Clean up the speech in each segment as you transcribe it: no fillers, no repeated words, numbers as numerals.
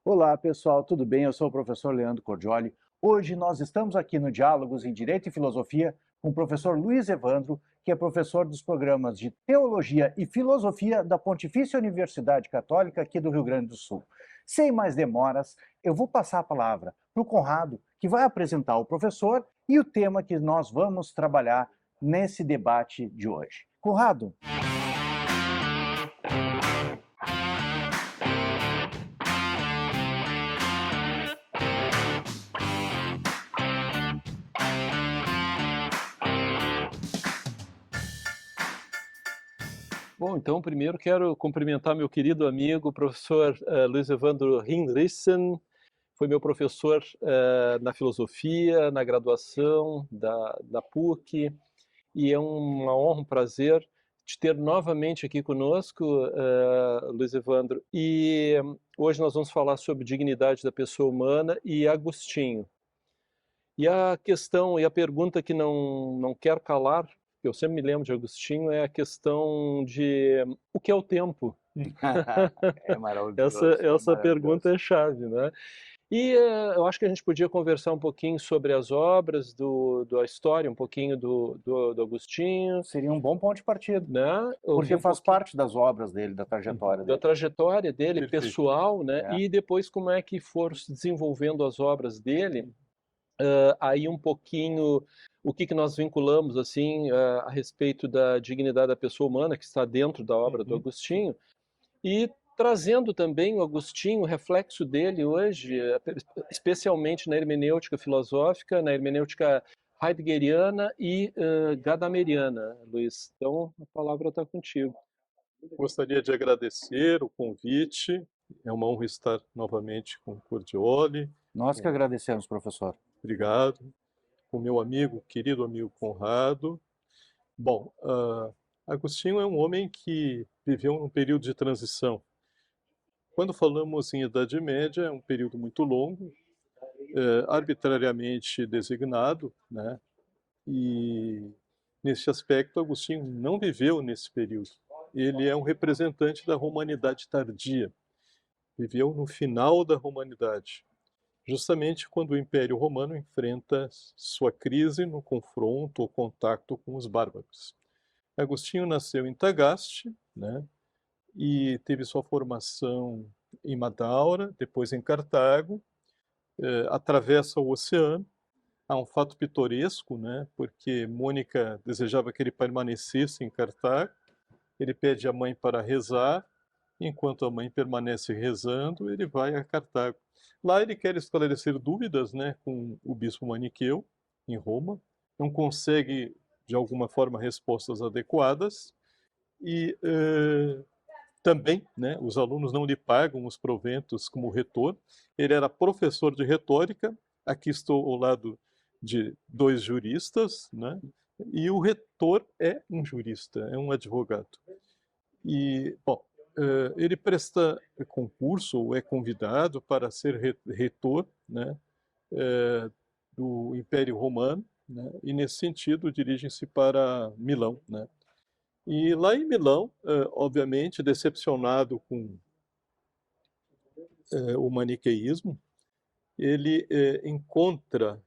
Olá, pessoal, tudo bem? Eu sou o professor Leandro Cordioli. Hoje nós estamos aqui no Diálogos em Direito e Filosofia com o professor Luiz Evandro, que é professor dos programas de Teologia e Filosofia da Pontifícia Universidade Católica aqui do Rio Grande do Sul. Sem mais demoras, eu vou passar a palavra para o Conrado, que vai apresentar o professor e o tema que nós vamos trabalhar nesse debate de hoje. Conrado. Bom, então primeiro quero cumprimentar meu querido amigo, o professor Luiz Evandro Hinrichsen. Foi meu professor na filosofia, na graduação da PUC, e é uma honra, um prazer te ter novamente aqui conosco, Luiz Evandro. E hoje nós vamos falar sobre dignidade da pessoa humana e Agostinho. E a questão e a pergunta que não quer calar, que eu sempre me lembro de Agostinho, é a questão de o que é o tempo? É maravilhoso, Essa maravilhoso. pergunta é chave, né? E eu acho que a gente podia conversar um pouquinho sobre as obras da história, um pouquinho do Agostinho, Seria um bom ponto de partida, né? Ouvir porque um faz pouquinho parte das obras dele, da trajetória da dele. trajetória dele, Perfeito. pessoal, né? É. E depois como é que foram se desenvolvendo as obras dele. Aí um pouquinho o que nós vinculamos assim a respeito da dignidade da pessoa humana que está dentro da obra do Uhum. Agostinho e trazendo também o Agostinho, o reflexo dele hoje, especialmente na hermenêutica filosófica, na hermenêutica heideggeriana e gadameriana, Luiz. Então a palavra está contigo. Gostaria de agradecer o convite. É uma honra estar novamente com o Cordioli. Nós que agradecemos, professor. Obrigado. Com meu amigo, querido amigo Conrado. Bom, Agostinho é um homem que viveu um período de transição. Quando falamos em Idade Média, é um período muito longo, arbitrariamente designado, né? E nesse aspecto, Agostinho não viveu nesse período. Ele é um representante da romanidade tardia. Viveu no final da romanidade, justamente quando o Império Romano enfrenta sua crise no confronto ou contato com os bárbaros. Agostinho nasceu em Tagaste, né, e teve sua formação em Madaura, depois em Cartago, atravessa o oceano. Há um fato pitoresco, né, porque Mônica desejava que ele permanecesse em Cartago. Ele pede à mãe para rezar. Enquanto a mãe permanece rezando, ele vai a Cartago. Lá ele quer esclarecer dúvidas, né, com o bispo Maniqueu, em Roma. Não consegue, de alguma forma, respostas adequadas. E também, né, os alunos não lhe pagam os proventos como retor. Ele era professor de retórica. Aqui estou ao lado de dois juristas, né, e o retor é um jurista, é um advogado. E, bom, ele presta concurso ou é convidado para ser reitor, né, do Império Romano, né, e nesse sentido dirigem-se para Milão, né. E lá em Milão, obviamente, decepcionado com o maniqueísmo, ele encontra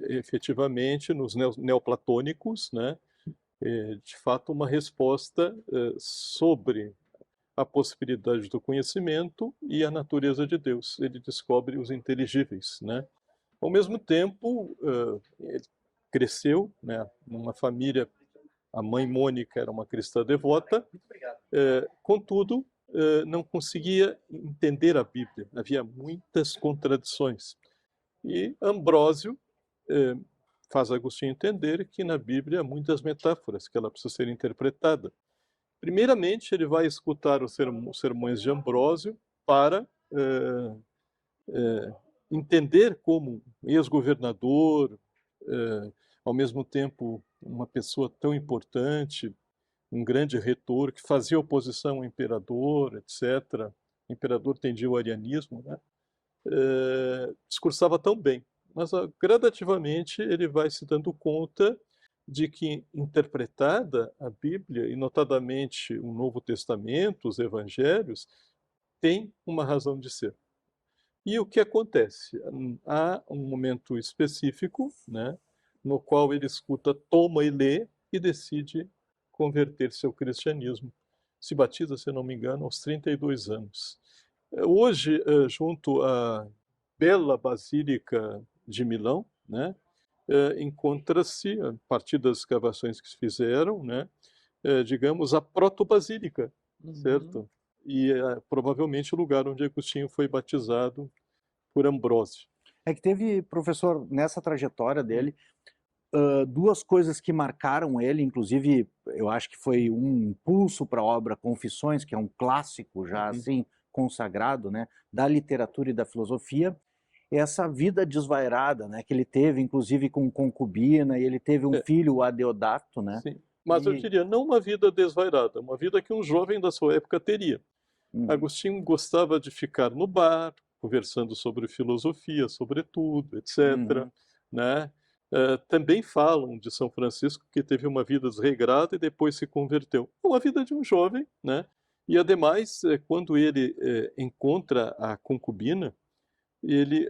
efetivamente nos neoplatônicos, né, de fato uma resposta sobre a possibilidade do conhecimento e a natureza de Deus. Ele descobre os inteligíveis, né? Ao mesmo tempo, ele cresceu, né, numa família. A mãe Mônica era uma cristã devota, contudo, não conseguia entender a Bíblia. Havia muitas contradições. E Ambrósio faz Agostinho entender que na Bíblia há muitas metáforas, que ela precisa ser interpretada. Primeiramente, ele vai escutar os sermões de Ambrósio para entender como ex-governador, ao mesmo tempo uma pessoa tão importante, um grande retor que fazia oposição ao imperador, etc. O imperador tendia o arianismo, né? Discursava tão bem. Mas gradativamente ele vai se dando conta de que, interpretada a Bíblia, e notadamente o Novo Testamento, os Evangelhos, tem uma razão de ser. E o que acontece? Há um momento específico, né, no qual ele escuta, toma e lê e decide converter-se ao cristianismo. Se batiza, se não me engano, aos 32 anos. Hoje, junto à bela Basílica de Milão, né, encontra-se, a partir das escavações que se fizeram, né, digamos, a proto-basílica, certo? E provavelmente o lugar onde Agostinho foi batizado por Ambrósio. É que teve, professor, nessa trajetória dele, duas coisas que marcaram ele, inclusive eu acho que foi um impulso para a obra Confissões, que é um clássico já assim consagrado, né, da literatura e da filosofia, essa vida desvairada, né, que ele teve, inclusive com concubina, e ele teve um filho, o Adeodato, né? Sim. Mas eu diria, não uma vida desvairada, uma vida que um jovem da sua época teria. Agostinho gostava de ficar no bar, conversando sobre filosofia, sobretudo, etc. Né? Também falam de São Francisco que teve uma vida desregrada e depois se converteu. Uma vida de um jovem, né? E ademais, quando ele encontra a concubina, ele,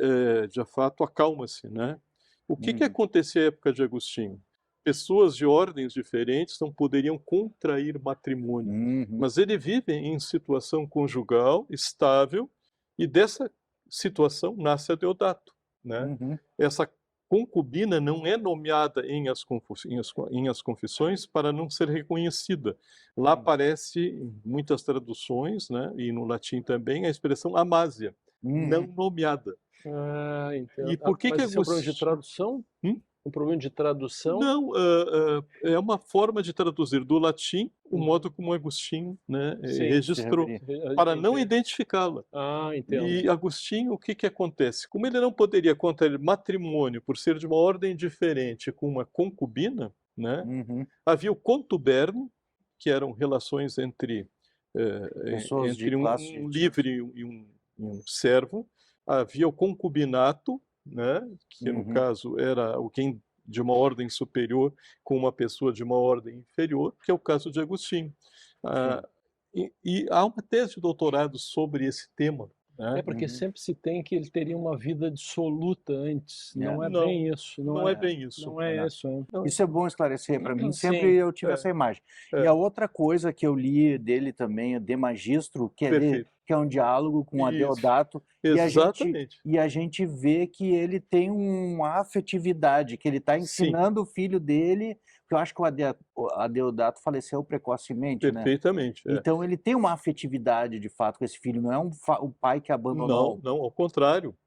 de fato, acalma-se, né? O que acontecia à época de Agostinho? Pessoas de ordens diferentes não poderiam contrair matrimônio, mas ele vive em situação conjugal estável e dessa situação nasce Adeodato, né? Essa concubina não é nomeada em As Confissões para não ser reconhecida. Lá aparece em muitas traduções, né, e no latim também, a expressão amásia, não nomeada. Então. E por que Mas que isso é um problema de tradução? Um problema de tradução? Não, é uma forma de traduzir do latim o modo como Agostinho, né, registrou, para não identificá-la. Entendo. E Agostinho, o que que acontece? Como ele não poderia contrair matrimônio por ser de uma ordem diferente com uma concubina, né, havia o contuberno, que eram relações entre, Pessoas de entre classe um livre e um servo. Havia o concubinato, né, que no caso era alguém de uma ordem superior com uma pessoa de uma ordem inferior, que é o caso de Agostinho. E há uma tese de doutorado sobre esse tema. Né? É porque sempre se tem que ele teria uma vida dissoluta antes. Não é Não, bem isso. não é bem isso. Não é isso. Isso é bom esclarecer para mim. Sempre Sim, eu tive essa imagem. E a outra coisa que eu li dele também, De Magistro, que é um diálogo com o Adeodato, Exatamente. e a gente vê que ele tem uma afetividade, que ele está ensinando o filho dele, porque eu acho que o Adeodato faleceu precocemente, Perfeitamente. né? Então ele tem uma afetividade de fato com esse filho, não é um pai que abandonou. Não, ao contrário.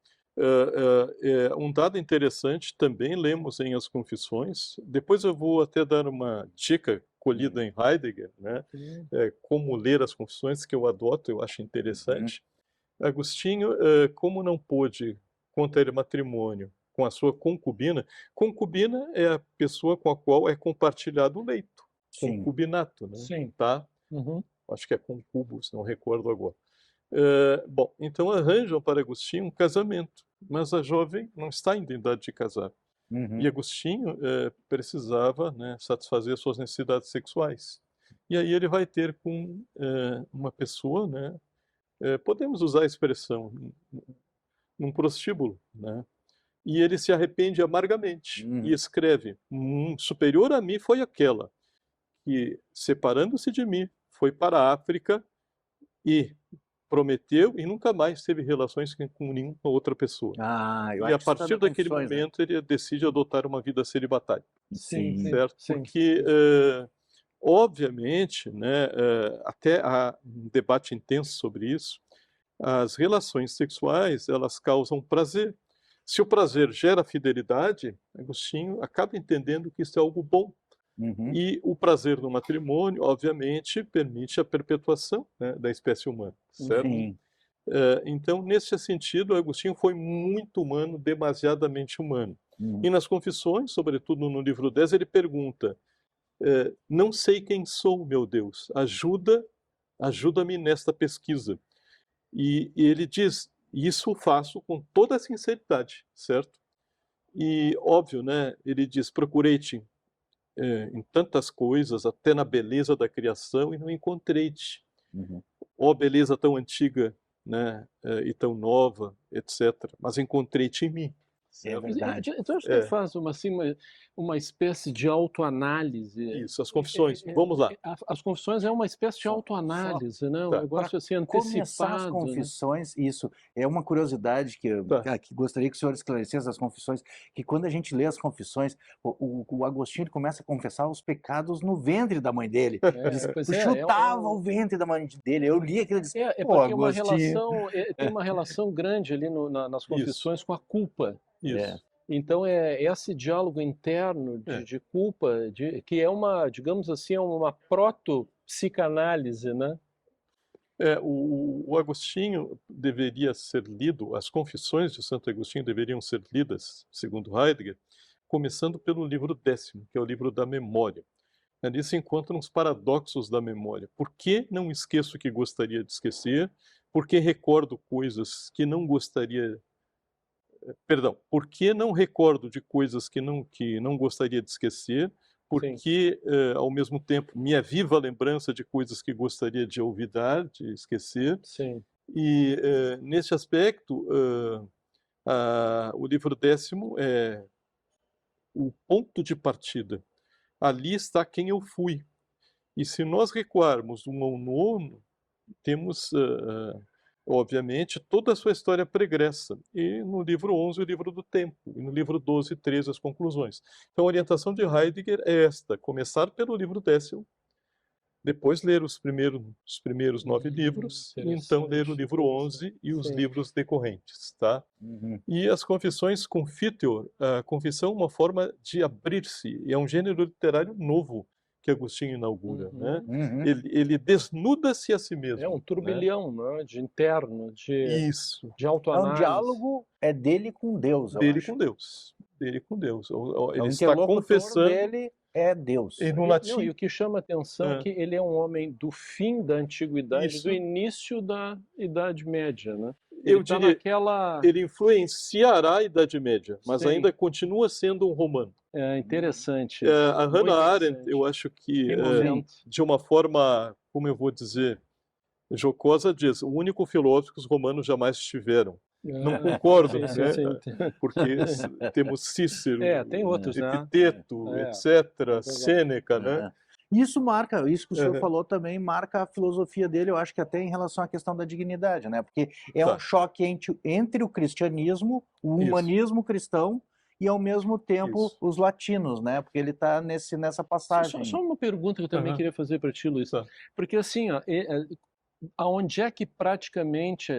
Um dado interessante também lemos em As Confissões. Depois eu vou até dar uma dica colhida em Heidegger, né? Como ler As Confissões, que eu adoto, eu acho interessante. Agostinho, como não pôde contrair matrimônio com a sua concubina, concubina é a pessoa com a qual é compartilhado o leito, concubinato, né? Sim. Tá? Acho que é concubus, não recordo agora. Bom, então arranjam para Agostinho um casamento, mas a jovem não está em idade de casar. E Agostinho precisava, né, satisfazer suas necessidades sexuais. E aí ele vai ter com uma pessoa, né, podemos usar a expressão, num prostíbulo, né? E ele se arrepende amargamente e escreve: superior a mim foi aquela que, separando-se de mim, foi para a África e prometeu e nunca mais teve relações com nenhuma outra pessoa. E a partir daquele momento ele decide adotar uma vida celibatária. Certo? Porque, obviamente, né, até há um debate intenso sobre isso, as relações sexuais, elas causam prazer. Se o prazer gera fidelidade, Agostinho acaba entendendo que isso é algo bom. E o prazer no matrimônio, obviamente, permite a perpetuação, né, da espécie humana, certo? Então, nesse sentido, Agostinho foi muito humano, demasiadamente humano. E nas Confissões, sobretudo no livro 10, ele pergunta: não sei quem sou, meu Deus, ajuda-me nesta pesquisa. E ele diz: isso faço com toda a sinceridade, certo? E, óbvio, né, ele diz: procurei-te em tantas coisas, até na beleza da criação, e não encontrei-te. Ó beleza tão antiga, né, e tão nova, etc. Mas encontrei-te em mim. É verdade. Então acho que ele faz assim, uma espécie de autoanálise. Isso, as confissões. Vamos lá. As confissões é uma espécie de autoanálise, né? Um Tá. negócio assim Começar as antecipado, né? confissões, isso é uma curiosidade que gostaria que o senhor esclarecesse as confissões, que quando a gente lê as confissões, o Agostinho ele começa a confessar os pecados no ventre da mãe dele. Chutava o ventre da mãe dele. Eu li aquilo e disse, porque tem uma relação grande ali nas confissões com a culpa. Isso. Então é esse diálogo interno de culpa, que é uma, digamos assim, é uma proto-psicanálise, né? O Agostinho deveria ser lido, as confissões de Santo Agostinho deveriam ser lidas, segundo Heidegger, começando pelo livro 10º, que é o livro da memória. Ali se encontram os paradoxos da memória. Por que não esqueço o que gostaria de esquecer? Por que recordo coisas que não gostaria... Perdão, por que não recordo de coisas que não gostaria de esquecer? Porque, ao mesmo tempo, me aviva a lembrança de coisas que gostaria de olvidar, de esquecer. Sim. E, nesse aspecto, o livro 10º é o ponto de partida. Ali está quem eu fui. E se nós recuarmos um ao nono, temos, obviamente, toda a sua história pregressa. E no livro 11, o livro do tempo. E no livro 12 e 13, as conclusões. Então, a orientação de Heidegger é esta: começar pelo livro 10º, depois ler os primeiros 9 livros, e então ler o livro 11 e os livros decorrentes. Tá? E as confissões confiteor, a confissão é uma forma de abrir-se, é um gênero literário novo que Agostinho inaugura. Né? Ele desnuda-se a si mesmo. É um turbilhão, né? De interno, de autoanálise. O diálogo é dele com Deus, eu dele acho. Com Deus. Dele com Deus. Ele O está confessando. Dele é Deus. E no latim. Não, e o que chama atenção é que ele é um homem do fim da antiguidade, do início da Idade Média, né? Eu diria, ele influenciará a Idade Média, mas ainda continua sendo um romano. É interessante. A Hannah Arendt, eu acho que, de uma forma, como eu vou dizer, jocosa, diz: o único filósofo que os romanos jamais tiveram. Não concordo, né? Porque temos Cícero, tem outros, Epiteto, etc., Sêneca, né? Isso que o senhor falou também marca a filosofia dele, eu acho que até em relação à questão da dignidade, né? Porque é um choque entre o cristianismo, o humanismo cristão, e ao mesmo tempo os latinos, né? Porque ele está nessa passagem. Só uma pergunta que eu também queria fazer para ti, Luiz. Porque assim, aonde é que praticamente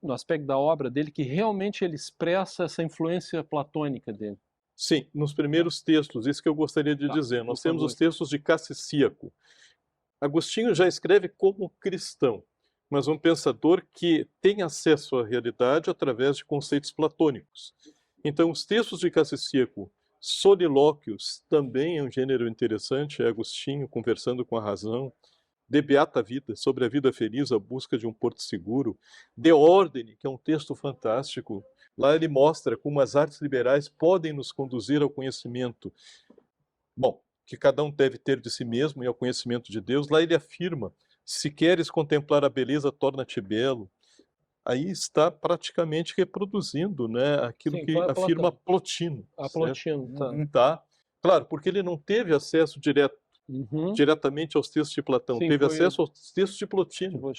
no aspecto da obra dele, que realmente ele expressa essa influência platônica dele? Sim, nos primeiros textos, isso que eu gostaria de dizer. Nós temos os textos de Cassicíaco. Agostinho já escreve como cristão, mas um pensador que tem acesso à realidade através de conceitos platônicos. Então, os textos de Cassicíaco, solilóquios, também é um gênero interessante, é Agostinho conversando com a razão. De Beata Vida, sobre a vida feliz, a busca de um porto seguro. De Ordine, que é um texto fantástico. Lá ele mostra como as artes liberais podem nos conduzir ao conhecimento. Bom, que cada um deve ter de si mesmo e ao conhecimento de Deus. Lá ele afirma: se queres contemplar a beleza, torna-te belo. Aí está praticamente reproduzindo, né, aquilo que afirma Plotino. Plotino, tá. Claro, porque ele não teve acesso diretamente aos textos de Platão, teve acesso aos textos de Plotino.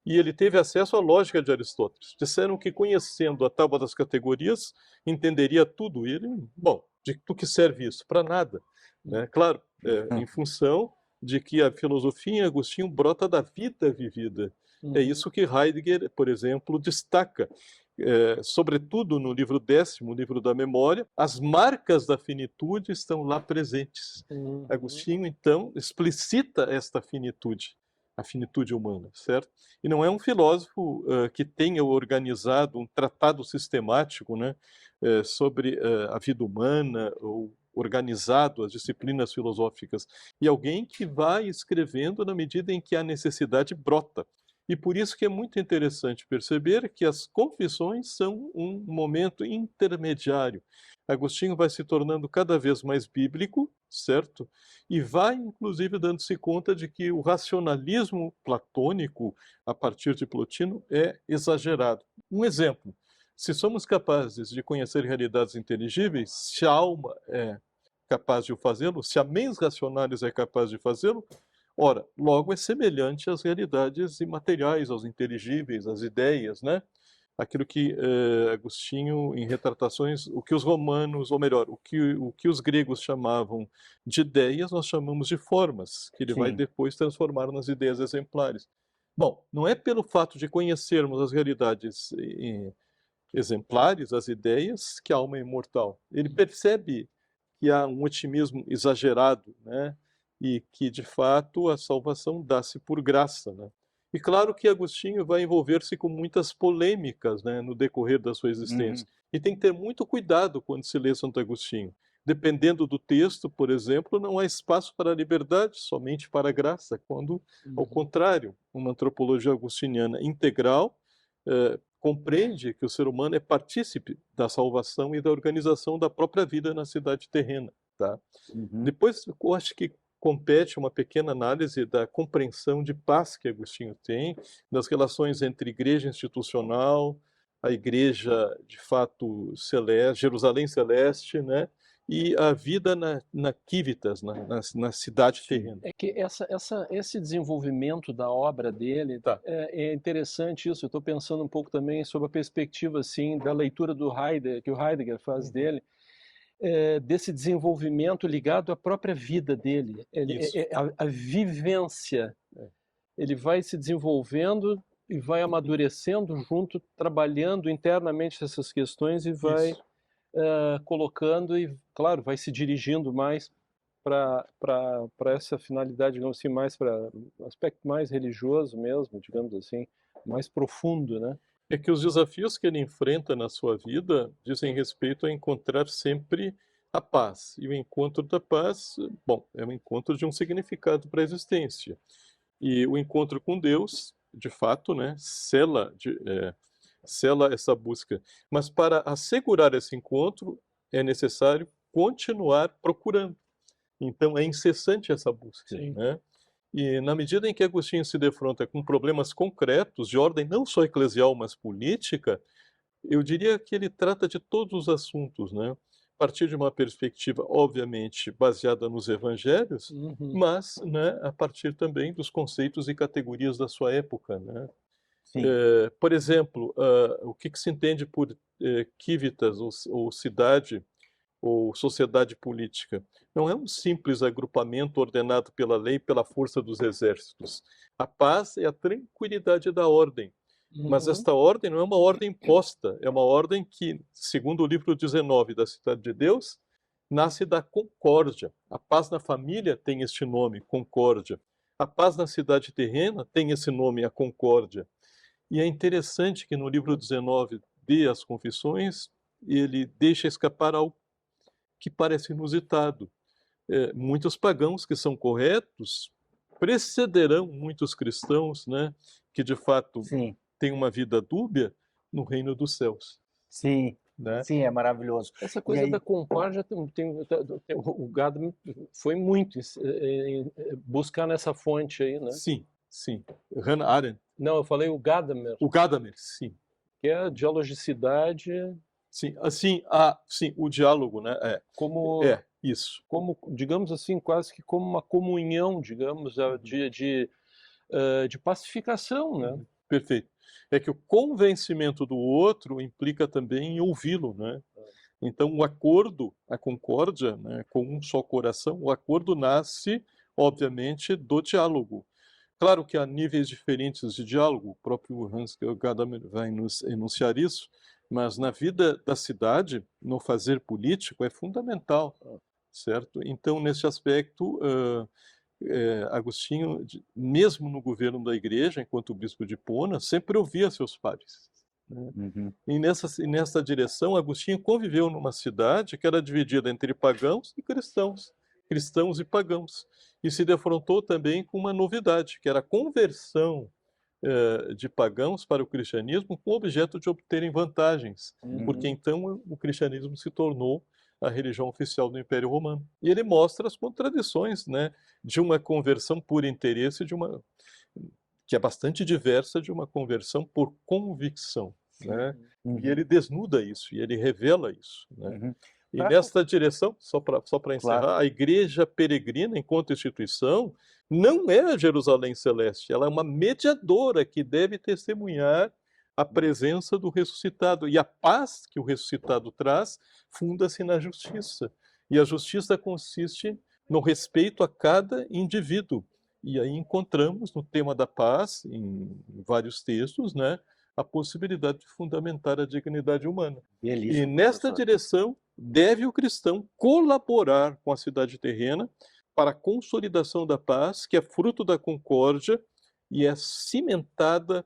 E ele teve acesso à lógica de Aristóteles. Disseram que, conhecendo a tábua das categorias, entenderia tudo. E ele, do que serve isso? Para nada. Né? Claro, em função de que a filosofia em Agostinho brota da vida vivida. É isso que Heidegger, por exemplo, destaca. Sobretudo no livro 10º, o livro da memória, as marcas da finitude estão lá presentes. Agostinho, então, explicita esta finitude, a finitude humana, certo? E não é um filósofo que tenha organizado um tratado sistemático, né, sobre a vida humana, ou organizado as disciplinas filosóficas, e alguém que vai escrevendo na medida em que a necessidade brota. E por isso que é muito interessante perceber que as confissões são um momento intermediário. Agostinho vai se tornando cada vez mais bíblico, certo? E vai, inclusive, dando-se conta de que o racionalismo platônico, a partir de Plotino, é exagerado. Um exemplo, se somos capazes de conhecer realidades inteligíveis, se a alma é capaz de o fazê-lo, se a mens racionalis é capaz de fazê-lo, ora, logo é semelhante às realidades imateriais, aos inteligíveis, às ideias, né? Aquilo que Agostinho, em Retratações, o que os romanos, ou melhor, o que os gregos chamavam de ideias, nós chamamos de formas, que ele vai Sim. depois transformar nas ideias exemplares. Bom, não é pelo fato de conhecermos as realidades exemplares, as ideias, que a alma é imortal. Ele percebe que há um otimismo exagerado, né? E que, de fato, a salvação dá-se por graça, né? E claro que Agostinho vai envolver-se com muitas polêmicas, né, no decorrer da sua existência. E tem que ter muito cuidado quando se lê Santo Agostinho. Dependendo do texto, por exemplo, não há espaço para a liberdade, somente para a graça, quando, ao contrário, uma antropologia agostiniana integral compreende que o ser humano é partícipe da salvação e da organização da própria vida na cidade terrena. Tá? Depois, eu acho que compete uma pequena análise da compreensão de paz que Agostinho tem, das relações entre igreja institucional, a igreja, de fato, celeste, Jerusalém celeste, né? E a vida na Civitas, na cidade terrena. É que esse desenvolvimento da obra dele é interessante isso. Eu estou pensando um pouco também sobre a perspectiva assim da leitura do Heidegger, que o Heidegger faz dele, desse desenvolvimento ligado à própria vida dele, a vivência. Ele vai se desenvolvendo e vai amadurecendo junto, trabalhando internamente essas questões e vai colocando e, claro, vai se dirigindo mais para essa finalidade, digamos assim, mais para um aspecto mais religioso mesmo, digamos assim, mais profundo, né? É que os desafios que ele enfrenta na sua vida dizem respeito a encontrar sempre a paz. E o encontro da paz, bom, é o encontro de um significado para a existência. E o encontro com Deus, de fato, né, sela essa busca. Mas para assegurar esse encontro, é necessário continuar procurando. Então, é incessante essa busca, né? E na medida em que Agostinho se defronta com problemas concretos, de ordem não só eclesial, mas política, eu diria que ele trata de todos os assuntos, né? A partir de uma perspectiva, obviamente, baseada nos evangelhos, mas, né, a partir também dos conceitos e categorias da sua época, né? Por exemplo, o que se entende por civitas, ou cidade, ou sociedade política? Não é um simples agrupamento ordenado pela lei e pela força dos exércitos. A paz é a tranquilidade da ordem. Mas esta ordem não é uma ordem imposta, é uma ordem que, segundo o livro 19 da Cidade de Deus, nasce da concórdia. A paz na família tem este nome, concórdia. A paz na cidade terrena tem esse nome, a concórdia. E é interessante que no livro 19 de As Confissões, ele deixa escapar algo que parece inusitado. Muitos pagãos que são corretos precederão muitos cristãos, né, que de fato têm uma vida dúbia no reino dos céus. Sim, né? Sim, é maravilhoso. Essa coisa da concórdia, o Gadamer foi muito buscar nessa fonte aí, né? Sim, sim. Hannah Arendt. Não, eu falei o Gadamer. O Gadamer, sim. Que é a dialogicidade. Sim, assim, sim, o diálogo, né? Isso. Como, digamos assim, quase que como uma comunhão, digamos, de pacificação, né? Perfeito. É que o convencimento do outro implica também em ouvi-lo, né? Então, o acordo, a concórdia, né, com um só coração, o acordo nasce, obviamente, do diálogo. Claro que há níveis diferentes de diálogo, o próprio Hans Gadamer vai nos enunciar isso, mas na vida da cidade, no fazer político, é fundamental, certo? Então, nesse aspecto, Agostinho, mesmo no governo da igreja, enquanto bispo de Hipona, sempre ouvia seus pares. Né? E nessa direção, Agostinho conviveu numa cidade que era dividida entre pagãos e cristãos, cristãos e pagãos, e se defrontou também com uma novidade, que era a conversão de pagãos para o cristianismo com o objeto de obterem vantagens, porque então o cristianismo se tornou a religião oficial do Império Romano. E ele mostra as contradições, né, de uma conversão por interesse, que é bastante diversa de uma conversão por convicção, né? E ele desnuda isso, e ele revela isso, né? E nesta direção, só para encerrar, Claro. a Igreja Peregrina, enquanto instituição, não é a Jerusalém Celeste, ela é uma mediadora que deve testemunhar a presença do ressuscitado. E a paz que o ressuscitado traz funda-se na justiça. E a justiça consiste no respeito a cada indivíduo. E aí encontramos no tema da paz, em vários textos, né, a possibilidade de fundamentar a dignidade humana. E nesta direção, deve o cristão colaborar com a cidade terrena para a consolidação da paz, que é fruto da concórdia e é cimentada,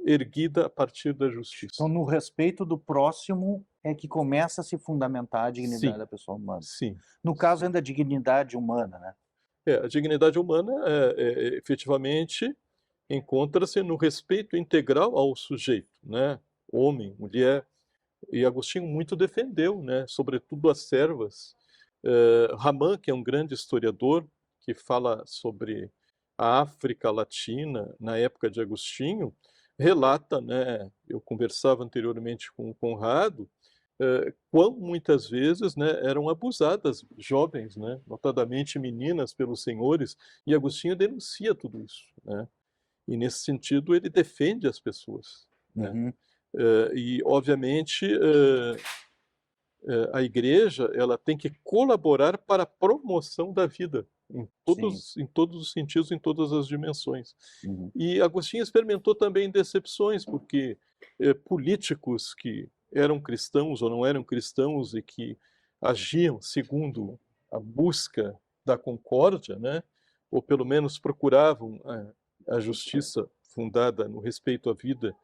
erguida a partir da justiça. Então, no respeito do próximo é que começa a se fundamentar a dignidade Sim. da pessoa humana. Sim. No caso ainda da dignidade humana, né? A dignidade humana, efetivamente, encontra-se no respeito integral ao sujeito, né? Homem, mulher. E Agostinho muito defendeu, né? Sobretudo as servas. Raman, que é um grande historiador, que fala sobre a África Latina na época de Agostinho, relata, né? Eu conversava anteriormente com o Conrado, quão muitas vezes, né, eram abusadas jovens, né, notadamente meninas, pelos senhores, e Agostinho denuncia tudo isso, né? E nesse sentido ele defende as pessoas, né? E obviamente a igreja ela tem que colaborar para a promoção da vida em todos os sentidos, em todas as dimensões. E Agostinho experimentou também decepções, porque políticos que eram cristãos ou não eram cristãos e que agiam segundo a busca da concórdia, né, ou pelo menos procuravam a justiça fundada no respeito à vida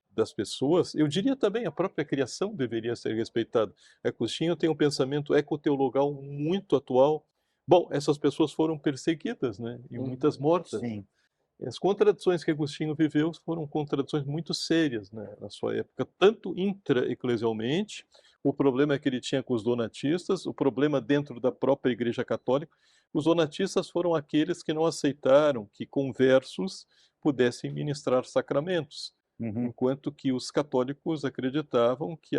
das pessoas, eu diria também a própria criação deveria ser respeitada. Agostinho tem um pensamento ecoteologal muito atual. Bom, essas pessoas foram perseguidas, né, e muitas mortas. Sim. As contradições que Agostinho viveu foram contradições muito sérias, né, na sua época, tanto intra-eclesialmente, o problema que ele tinha com os donatistas, o problema dentro da própria Igreja Católica. Os donatistas foram aqueles que não aceitaram que conversos pudessem ministrar sacramentos, enquanto que os católicos acreditavam que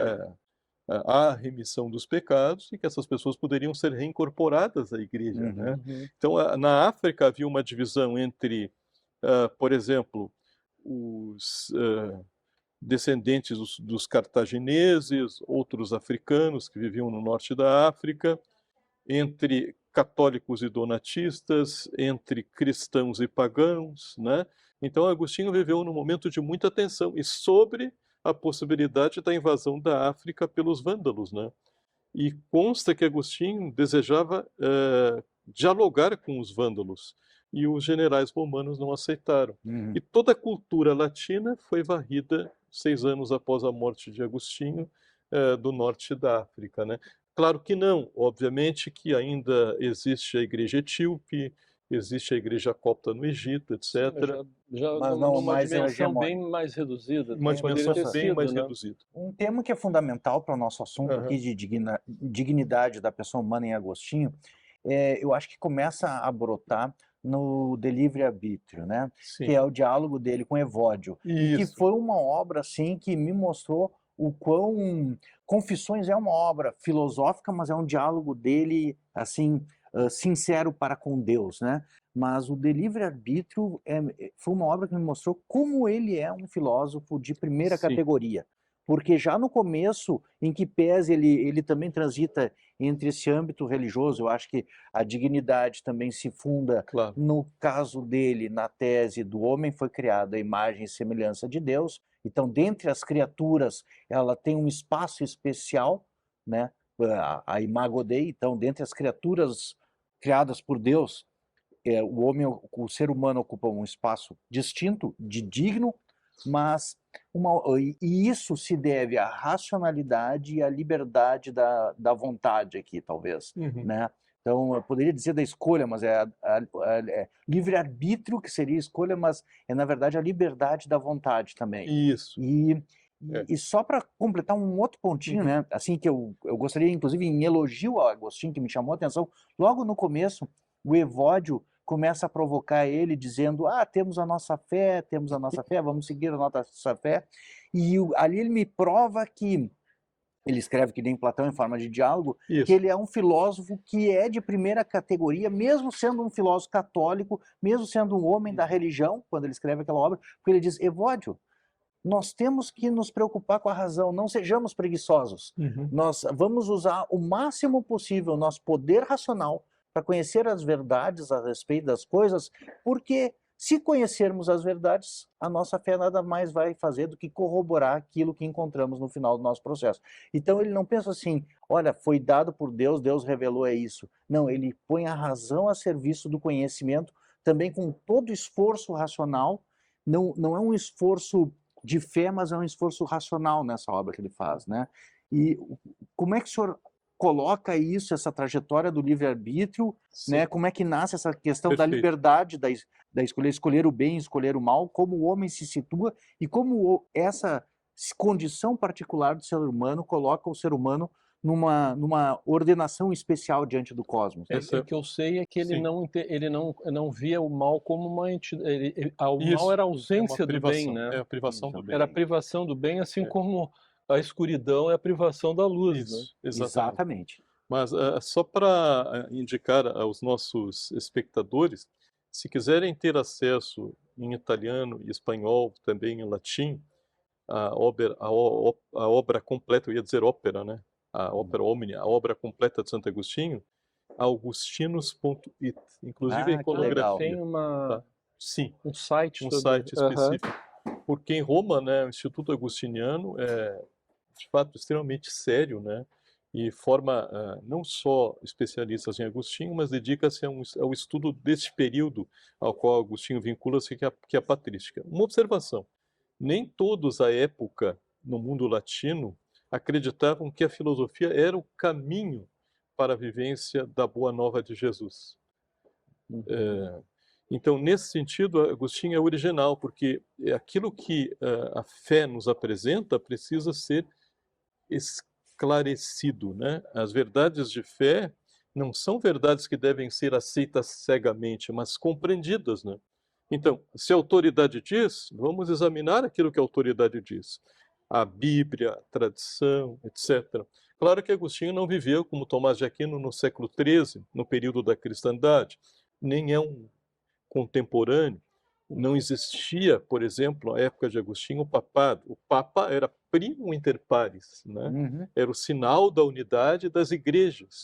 há remissão dos pecados e que essas pessoas poderiam ser reincorporadas à igreja, né? Então, na África havia uma divisão entre, por exemplo, os descendentes dos cartagineses, outros africanos que viviam no norte da África, entre católicos e donatistas, entre cristãos e pagãos, né? Então, Agostinho viveu num momento de muita tensão e sobre a possibilidade da invasão da África pelos vândalos, né? E consta que Agostinho desejava dialogar com os vândalos e os generais romanos não aceitaram. E toda a cultura latina foi varrida 6 anos após a morte de Agostinho do norte da África, né? Claro que não, obviamente que ainda existe a igreja etíope, existe a igreja copta no Egito, etc. Mas numa dimensão bem mais reduzida. Uma dimensão bem mais né? reduzida. Um tema que é fundamental para o nosso assunto aqui de dignidade da pessoa humana em Agostinho, eu acho que começa a brotar no De Livre Arbítrio, né? Sim. Que é o diálogo dele com Evódio. E que foi uma obra assim que me mostrou o quão Confissões é uma obra filosófica, mas é um diálogo dele assim sincero para com Deus, né? Mas o De Livre Arbítrio foi uma obra que me mostrou como ele é um filósofo de primeira categoria. Porque já no começo, em que pese ele também transita entre esse âmbito religioso, eu acho que a dignidade também se funda, no caso dele, na tese do homem foi criado à imagem e semelhança de Deus. Então, dentre as criaturas, ela tem um espaço especial, né? A Imago Dei. Então, dentre as criaturas criadas por Deus, o ser humano ocupa um espaço distinto, de digno, mas e isso se deve à racionalidade e à liberdade da vontade aqui, talvez, né? Então, eu poderia dizer da escolha, mas é livre-arbítrio que seria escolha, mas é, na verdade, a liberdade da vontade também. Isso. E E só para completar um outro pontinho, né? Assim que eu gostaria, inclusive, em elogio ao Agostinho, que me chamou a atenção, logo no começo, o Evódio começa a provocar ele, dizendo: temos a nossa fé, vamos seguir a nossa fé. E ali ele me prova que ele escreve que nem Platão em forma de diálogo, que ele é um filósofo que é de primeira categoria, mesmo sendo um filósofo católico, mesmo sendo um homem da religião, quando ele escreve aquela obra, porque ele diz: Evódio, nós temos que nos preocupar com a razão, não sejamos preguiçosos. Nós vamos usar o máximo possível o nosso poder racional para conhecer as verdades a respeito das coisas, porque se conhecermos as verdades, a nossa fé nada mais vai fazer do que corroborar aquilo que encontramos no final do nosso processo. Então ele não pensa assim: olha, foi dado por Deus, Deus revelou, é isso. Não, ele põe a razão a serviço do conhecimento, também com todo esforço racional. Não é um esforço de fé, mas é um esforço racional nessa obra que ele faz, né? E como é que o senhor coloca isso, essa trajetória do livre-arbítrio, né? Como é que nasce essa questão da liberdade, da escolher o bem, escolher o mal, como o homem se situa e como essa condição particular do ser humano coloca o ser humano numa ordenação especial diante do cosmos. O que eu sei é que ele não via o mal como uma entidade. O mal era a ausência do bem, né? É a privação do bem. Era a privação do bem, assim como a escuridão é a privação da luz. Isso, né? Exatamente. Mas só para indicar aos nossos espectadores, se quiserem ter acesso em italiano e espanhol, também em latim, a obra completa, eu ia dizer ópera, né? A ópera omnia, a obra completa de Santo Agostinho, augustinos.it, inclusive a iconografia. Tem um site específico. Porque em Roma, né, o Instituto Agostiniano é, de fato, extremamente sério, né? E forma não só especialistas em Agostinho, mas dedica-se ao estudo deste período ao qual Agostinho vincula-se, que é a patrística. Uma observação: nem todos à época, no mundo latino, acreditavam que a filosofia era o caminho para a vivência da boa nova de Jesus. Então, nesse sentido, Agostinho é original, porque aquilo que a fé nos apresenta precisa ser esclarecido, né? As verdades de fé não são verdades que devem ser aceitas cegamente, mas compreendidas, né? Então, se a autoridade diz, vamos examinar aquilo que a autoridade diz. A Bíblia, a tradição, etc. Claro que Agostinho não viveu como Tomás de Aquino no século XIII, no período da cristandade, nem é um contemporâneo. Não existia, por exemplo, na época de Agostinho, o papado. O Papa era primo inter pares, né? Era o sinal da unidade das igrejas.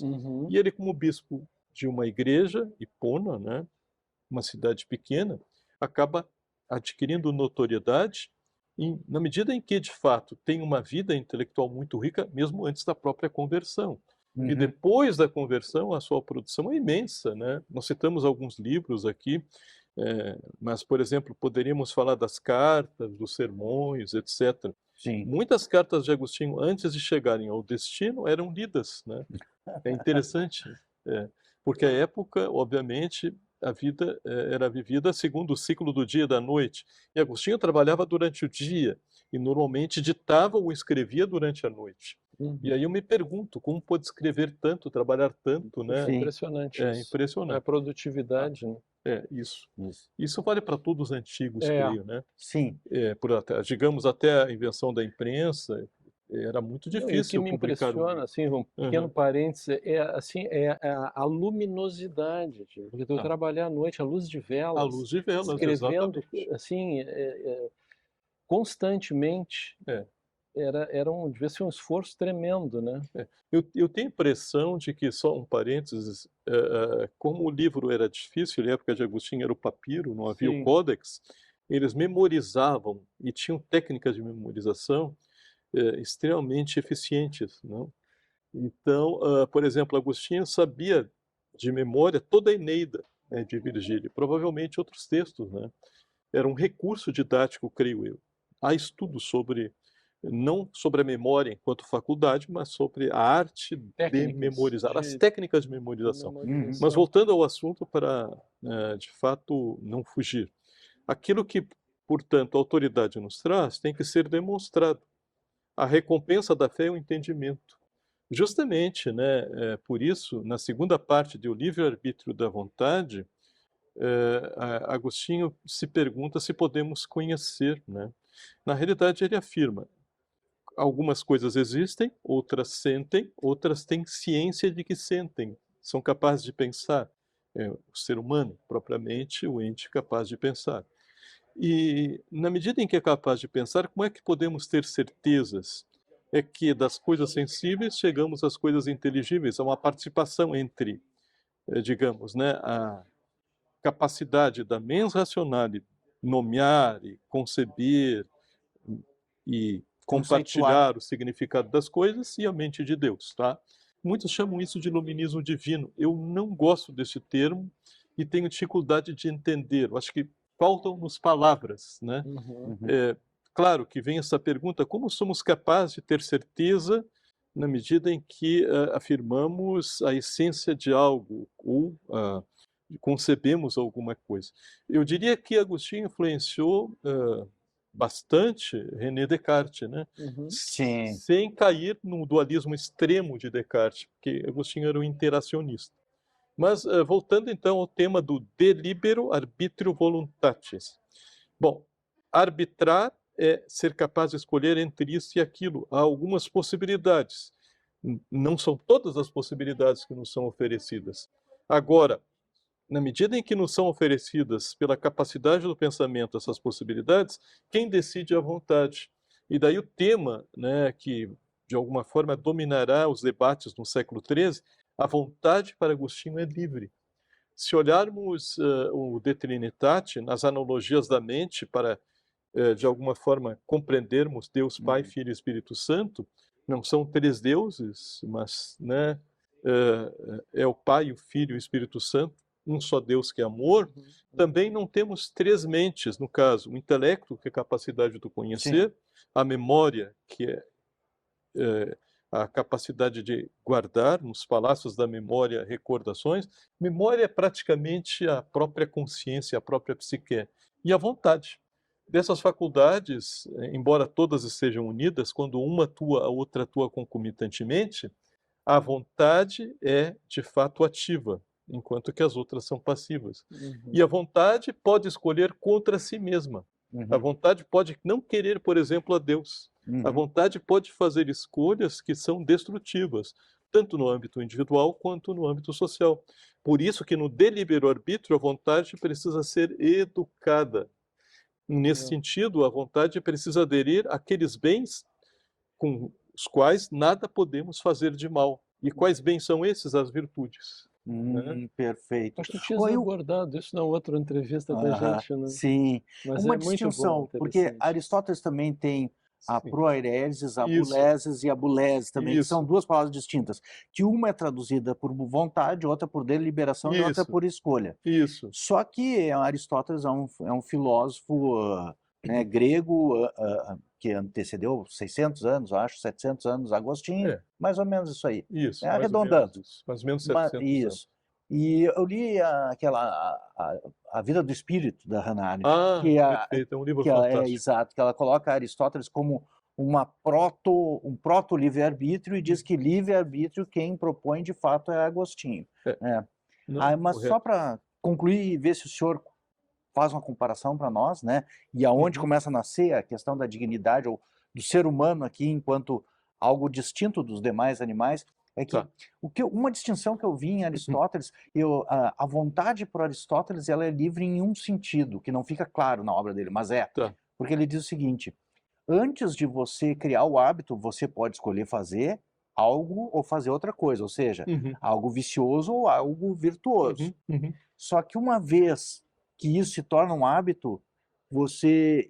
E ele, como bispo de uma igreja, Hipona, né? Uma cidade pequena, acaba adquirindo notoriedade na medida em que, de fato, tem uma vida intelectual muito rica, mesmo antes da própria conversão. E depois da conversão, a sua produção é imensa, né? Nós citamos alguns livros aqui, mas, por exemplo, poderíamos falar das cartas, dos sermões, etc. Sim. Muitas cartas de Agostinho, antes de chegarem ao destino, eram lidas, né? É interessante, porque a época, obviamente, a vida era vivida segundo o ciclo do dia e da noite. E Agostinho trabalhava durante o dia e normalmente ditava ou escrevia durante a noite. E aí eu me pergunto, como pode escrever tanto, trabalhar tanto, né? É impressionante isso. Impressionante. É a produtividade, né? Isso vale para todos os antigos, creio, né? Sim. Digamos, até a invenção da imprensa, era muito difícil o que me publicar impressiona, assim, um pequeno parênteses, a luminosidade, porque eu trabalhar à noite, a luz de velas, a luz de velas, escrevendo, exatamente. assim, constantemente. Devia ser um esforço tremendo, né? Eu tenho a impressão de que, só um parênteses, como o livro era difícil, na época de Agostinho era o papiro, não havia o códex, eles memorizavam e tinham técnicas de memorização extremamente eficientes, não? Então, por exemplo, Agostinho sabia de memória toda a Eneida, né, de Virgílio, provavelmente outros textos, né? Era um recurso didático, creio eu. Há estudos não sobre a memória enquanto faculdade, mas sobre a arte de memorizar, as técnicas de memorização. Mas voltando ao assunto para, de fato, não fugir. Aquilo que, portanto, a autoridade nos traz tem que ser demonstrado. A recompensa da fé é o entendimento. Justamente, né, por isso, na segunda parte de O Livre-Arbítrio da Vontade, Agostinho se pergunta se podemos conhecer, né? Na realidade, ele afirma: algumas coisas existem, outras sentem, outras têm ciência de que sentem, são capazes de pensar. O ser humano, propriamente, o ente capaz de pensar. E, na medida em que é capaz de pensar, como é que podemos ter certezas? É que das coisas sensíveis chegamos às coisas inteligíveis, há uma participação entre, digamos, né, a capacidade da mens rationale nomear e conceber e Conceituar. compartilhar o significado das coisas e a mente de Deus, tá? Muitos chamam isso de iluminismo divino. Eu não gosto desse termo e tenho dificuldade de entender. Eu acho que faltam-nos palavras, né? Uhum. Claro que vem essa pergunta: como somos capazes de ter certeza na medida em que afirmamos a essência de algo ou concebemos alguma coisa? Eu diria que Agostinho influenciou bastante René Descartes, né? Uhum. Sim. Sem cair no dualismo extremo de Descartes, porque Agostinho era um interacionista. Mas voltando então ao tema do delibero arbitrio voluntatis. Bom, arbitrar é ser capaz de escolher entre isso e aquilo. Há algumas possibilidades. Não são todas as possibilidades que nos são oferecidas. Agora, na medida em que nos são oferecidas pela capacidade do pensamento essas possibilidades, quem decide é a vontade. E daí o tema, né, que de alguma forma dominará os debates no século XIII, a vontade para Agostinho é livre. Se olharmos o De Trinitate, nas analogias da mente, para, de alguma forma, compreendermos Deus Pai, Filho e Espírito Santo, não são três deuses, mas, né, é o Pai, o Filho e o Espírito Santo, um só Deus que é amor. Também não temos três mentes, no caso, o intelecto, que é a capacidade do conhecer, sim, a memória, que é a capacidade de guardar nos palácios da memória recordações. Memória é praticamente a própria consciência, a própria psique. E a vontade. Dessas faculdades, embora todas estejam unidas, quando uma atua, a outra atua concomitantemente, a vontade é, de fato, ativa, enquanto que as outras são passivas. Uhum. E a vontade pode escolher contra si mesma. A vontade pode não querer, por exemplo, a Deus. A vontade pode fazer escolhas que são destrutivas, tanto no âmbito individual quanto no âmbito social. Por isso que no delibero arbítrio a vontade precisa ser educada. Nesse sentido, a vontade precisa aderir àqueles bens com os quais nada podemos fazer de mal. E quais bens são esses? As virtudes. Perfeito. Acho que tu tinhas abordado isso na outra entrevista com a gente, né? Sim. Mas Uma é muito distinção, bom, porque Aristóteles também tem a Sim. proairesis, a Isso. bulesis e a bulese também, que Isso. são duas palavras distintas, que uma é traduzida por vontade, outra por deliberação e outra Isso. por escolha. Isso. Só que Aristóteles é um filósofo grego que antecedeu 600 anos, acho, 700 anos, Agostinho, mais ou menos isso aí. Isso, Arredondando. mais ou menos 700 Isso. anos. E eu li a Vida do Espírito, da Hannah Arendt, Perfeito, é um livro fantástico. Exato, que ela coloca Aristóteles como um proto livre-arbítrio e diz que livre-arbítrio quem propõe de fato é Agostinho. Mas só para concluir e ver se o senhor faz uma comparação para nós, né? E aonde começa a nascer a questão da dignidade ou do ser humano aqui enquanto algo distinto dos demais animais, é que uma distinção que eu vi em Aristóteles, a vontade por Aristóteles ela é livre em um sentido, que não fica claro na obra dele, mas porque ele diz o seguinte: antes de você criar o hábito, você pode escolher fazer algo ou fazer outra coisa, ou seja, algo vicioso ou algo virtuoso. Só que uma vez que isso se torna um hábito, você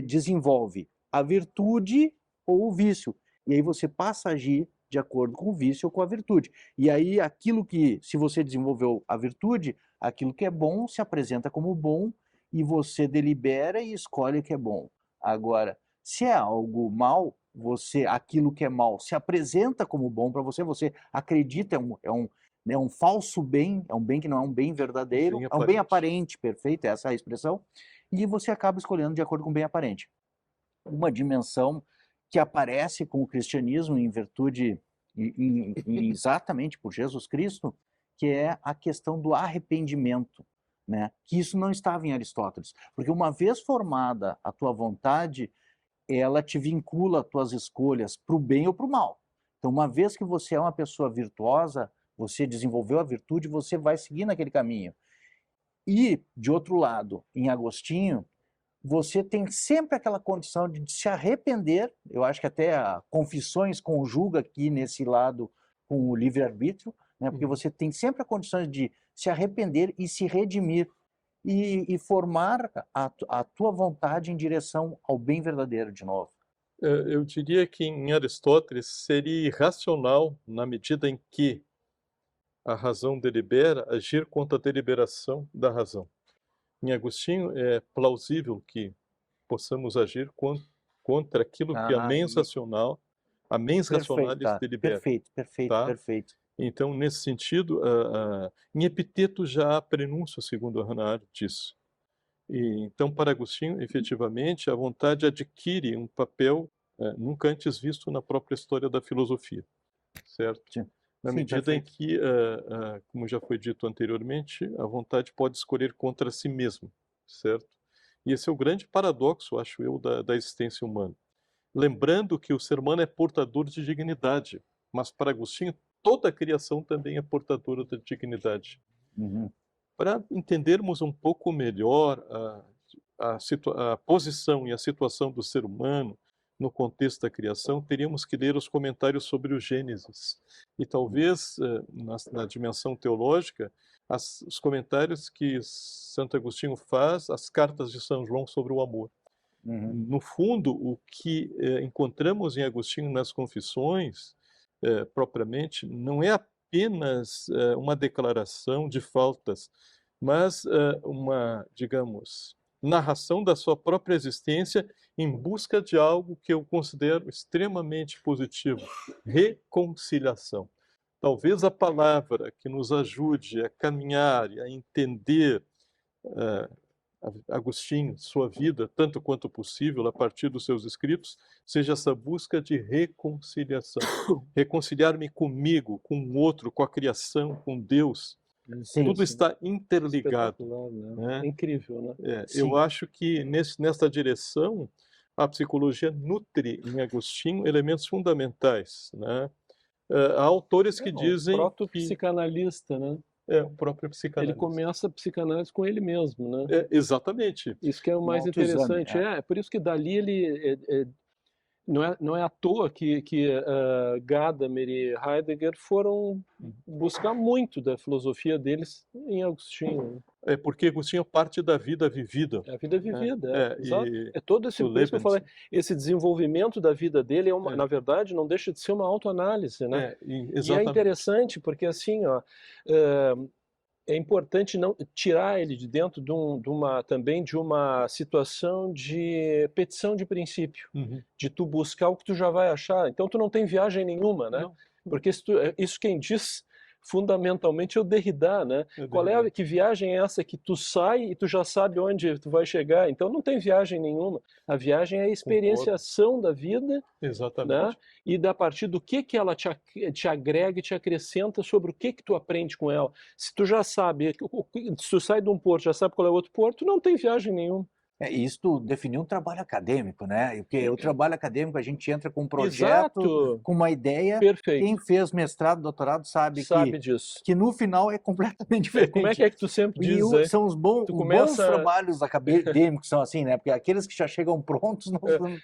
desenvolve a virtude ou o vício, e aí você passa a agir de acordo com o vício ou com a virtude. E aí aquilo que, se você desenvolveu a virtude, aquilo que é bom se apresenta como bom e você delibera e escolhe o que é bom. Agora, se é algo mal, aquilo que é mal se apresenta como bom para você, você acredita, é um falso bem, é um bem que não é um bem verdadeiro, é um bem aparente, perfeito, essa é a expressão, e você acaba escolhendo de acordo com o bem aparente. Uma dimensão que aparece com o cristianismo em virtude, exatamente por Jesus Cristo, que é a questão do arrependimento, né? Que isso não estava em Aristóteles, porque uma vez formada a tua vontade, ela te vincula as tuas escolhas para o bem ou para o mal. Então, uma vez que você é uma pessoa virtuosa, você desenvolveu a virtude, você vai seguir naquele caminho. E, de outro lado, em Agostinho, você tem sempre aquela condição de se arrepender. Eu acho que até a Confissões conjuga aqui nesse lado com o livre-arbítrio, né? Porque você tem sempre a condição de se arrepender e se redimir e formar a tua vontade em direção ao bem verdadeiro de novo. Eu diria que em Aristóteles seria irracional, na medida em que a razão delibera, agir contra a deliberação da razão. Em Agostinho é plausível que possamos agir contra aquilo que a mens racional, a mens racionalis delibera. Perfeito, perfeito, tá? perfeito. Então, nesse sentido, em Epiteto já há prenúncio, segundo Hannah Arendt, disso. E, então, para Agostinho, efetivamente, a vontade adquire um papel nunca antes visto na própria história da filosofia, certo? Sim. Na medida em que, como já foi dito anteriormente, a vontade pode escolher contra si mesma, certo? E esse é o grande paradoxo, acho eu, da existência humana. Lembrando que o ser humano é portador de dignidade, mas para Agostinho toda a criação também é portadora de dignidade. Uhum. Para entendermos um pouco melhor a posição e a situação do ser humano no contexto da criação, teríamos que ler os comentários sobre o Gênesis. E talvez, na dimensão teológica, os comentários que Santo Agostinho faz às cartas de São João sobre o amor. Uhum. No fundo, o que encontramos em Agostinho nas Confissões, propriamente, não é apenas uma declaração de faltas, mas uma, digamos, narração da sua própria existência em busca de algo que eu considero extremamente positivo: reconciliação. Talvez a palavra que nos ajude a caminhar e a entender Agostinho, sua vida, tanto quanto possível, a partir dos seus escritos, seja essa busca de reconciliação. Reconciliar-me comigo, com o outro, com a criação, com Deus. Sim, Tudo sim. está interligado. Né? É incrível, né? Eu acho que nesta direção a psicologia nutre em Agostinho elementos fundamentais, né? Há autores que dizem o próprio psicanalista, né? O próprio psicanalista. Ele começa a psicanálise com ele mesmo, né? Exatamente. Isso que é o mais interessante. É por isso que dali ele não é à toa que Gadamer e Heidegger foram buscar muito da filosofia deles em Agostinho. É porque Agostinho é parte da vida vivida. É a vida vivida, exato. É todo esse, por isso que eu falei, esse desenvolvimento da vida dele na verdade, não deixa de ser uma autoanálise, né? E é interessante porque assim, ó, é importante não tirar ele de dentro também de uma situação de petição de princípio, de tu buscar o que tu já vai achar. Então tu não tem viagem nenhuma, né? Porque isso quem diz fundamentalmente é o Derrida, né? Que viagem é essa que tu sai e tu já sabe onde tu vai chegar? Então não tem viagem nenhuma. A viagem é a experienciação da vida, exatamente, né? E a partir do que ela te agrega e te acrescenta sobre o que tu aprende com ela. Se tu já sabe, se tu sai de um porto, já sabe qual é o outro porto, não tem viagem nenhuma. Isso definiu um trabalho acadêmico, né? Porque o trabalho acadêmico, a gente entra com um projeto, com uma ideia. Perfeito. Quem fez mestrado, doutorado, sabe disso. Que no final é completamente diferente. Como é que tu sempre diz? São os bons trabalhos acadêmicos, são assim, né? Porque aqueles que já chegam prontos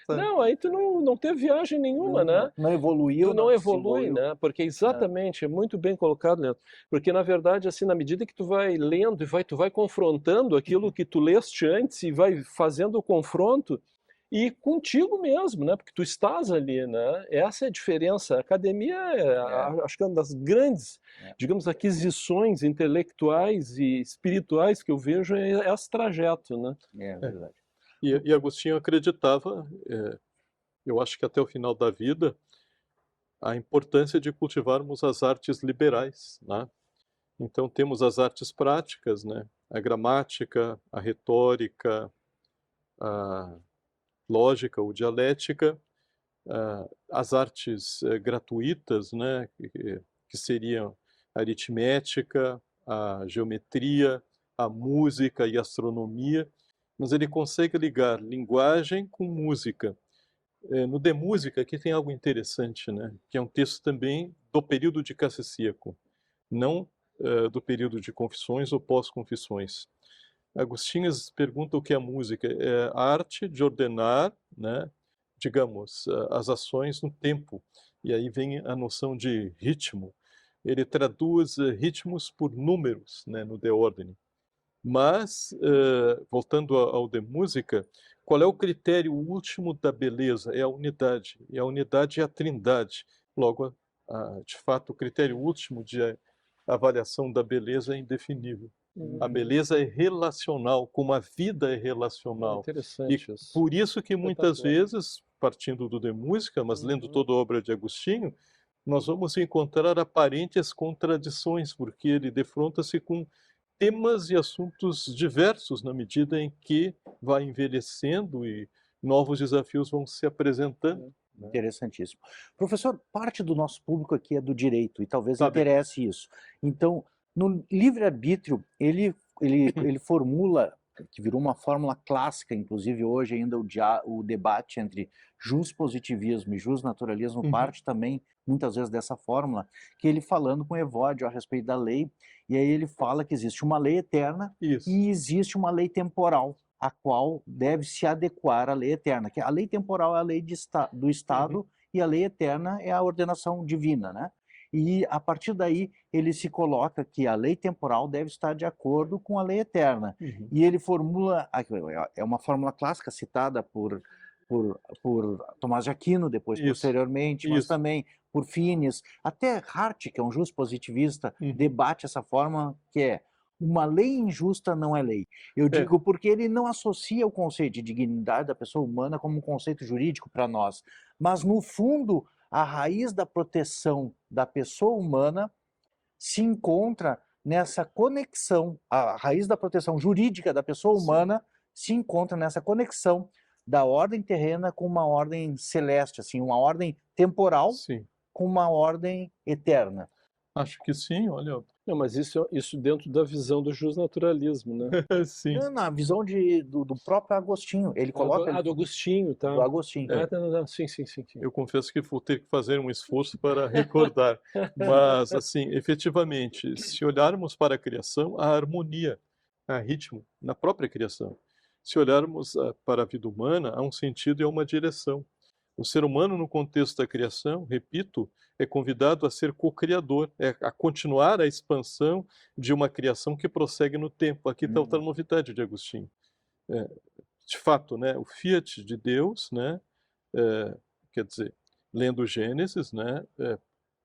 não, aí tu não teve viagem nenhuma, né? Não evoluiu. Tu não evolui, né? Porque exatamente, é muito bem colocado, Leandro. Porque, na verdade, assim, na medida que tu vai lendo e tu vai confrontando aquilo que tu leste antes e vai fazendo o confronto e contigo mesmo, né? Porque tu estás ali, né? Essa é a diferença. A academia acho que é uma das grandes, digamos, aquisições intelectuais e espirituais que eu vejo é esse trajeto, né? É verdade. E Agostinho acreditava, eu acho que até o final da vida, a importância de cultivarmos as artes liberais, né? Então temos as artes práticas, né? A gramática, a retórica, a lógica ou dialética, as artes gratuitas, né, que seriam a aritmética, a geometria, a música e a astronomia, mas ele consegue ligar linguagem com música. No De Música, aqui tem algo interessante, né, que é um texto também do período de Cassicíaco, não do período de Confissões ou pós-Confissões. Agostinho pergunta o que é a música. É a arte de ordenar, né, digamos, as ações no tempo. E aí vem a noção de ritmo. Ele traduz ritmos por números, né, no De Ordine. Mas, voltando ao De Música, qual é o critério último da beleza? É a unidade. E a unidade é a trindade. Logo, de fato, o critério último de avaliação da beleza é indefinível. A beleza é relacional, como a vida é relacional. Interessante E isso. por isso que muitas Espetacular. vezes, partindo do De Música, mas lendo toda a obra de Agostinho, nós vamos encontrar aparentes contradições, porque ele defronta-se com temas e assuntos diversos na medida em que vai envelhecendo e novos desafios vão se apresentando. Né? Interessantíssimo. Professor, parte do nosso público aqui é do direito e talvez Tá bem. interesse isso. Então, no livre-arbítrio, ele formula, que virou uma fórmula clássica, inclusive hoje ainda o debate entre positivismo e naturalismo Uhum. parte também, muitas vezes, dessa fórmula, que ele falando com Evódio a respeito da lei, e aí ele fala que existe uma lei eterna Isso. e existe uma lei temporal, a qual deve se adequar à lei eterna. Que a lei temporal é a lei do Estado e a lei eterna é a ordenação divina, né? E a partir daí ele se coloca que a lei temporal deve estar de acordo com a lei eterna. E ele formula, é uma fórmula clássica citada por Tomás de Aquino depois, Isso. posteriormente, mas Isso. também por Finis, até Hart, que é um positivista, Uhum. debate essa forma que é uma lei injusta não é lei. Eu digo porque ele não associa o conceito de dignidade da pessoa humana como um conceito jurídico para nós, mas no fundo a raiz da proteção da pessoa humana se encontra nessa conexão, a raiz da proteção jurídica da pessoa humana se encontra nessa conexão da ordem terrena com uma ordem celeste, assim, uma ordem temporal Sim. com uma ordem eterna. Acho que sim, olha. Não, mas isso dentro da visão do justnaturalismo, né? Sim. Na visão do próprio Agostinho, ele coloca... do Agostinho, tá? Do Agostinho. Não, sim. Eu confesso que vou ter que fazer um esforço para recordar. Mas, assim, efetivamente, se olharmos para a criação, há harmonia, há ritmo na própria criação. Se olharmos para a vida humana, há um sentido e há uma direção. O ser humano, no contexto da criação, repito, é convidado a ser co-criador, a continuar a expansão de uma criação que prossegue no tempo. Aqui está outra novidade de Agostinho. De fato, né, o fiat de Deus, né, quer dizer, lendo o Gênesis, né,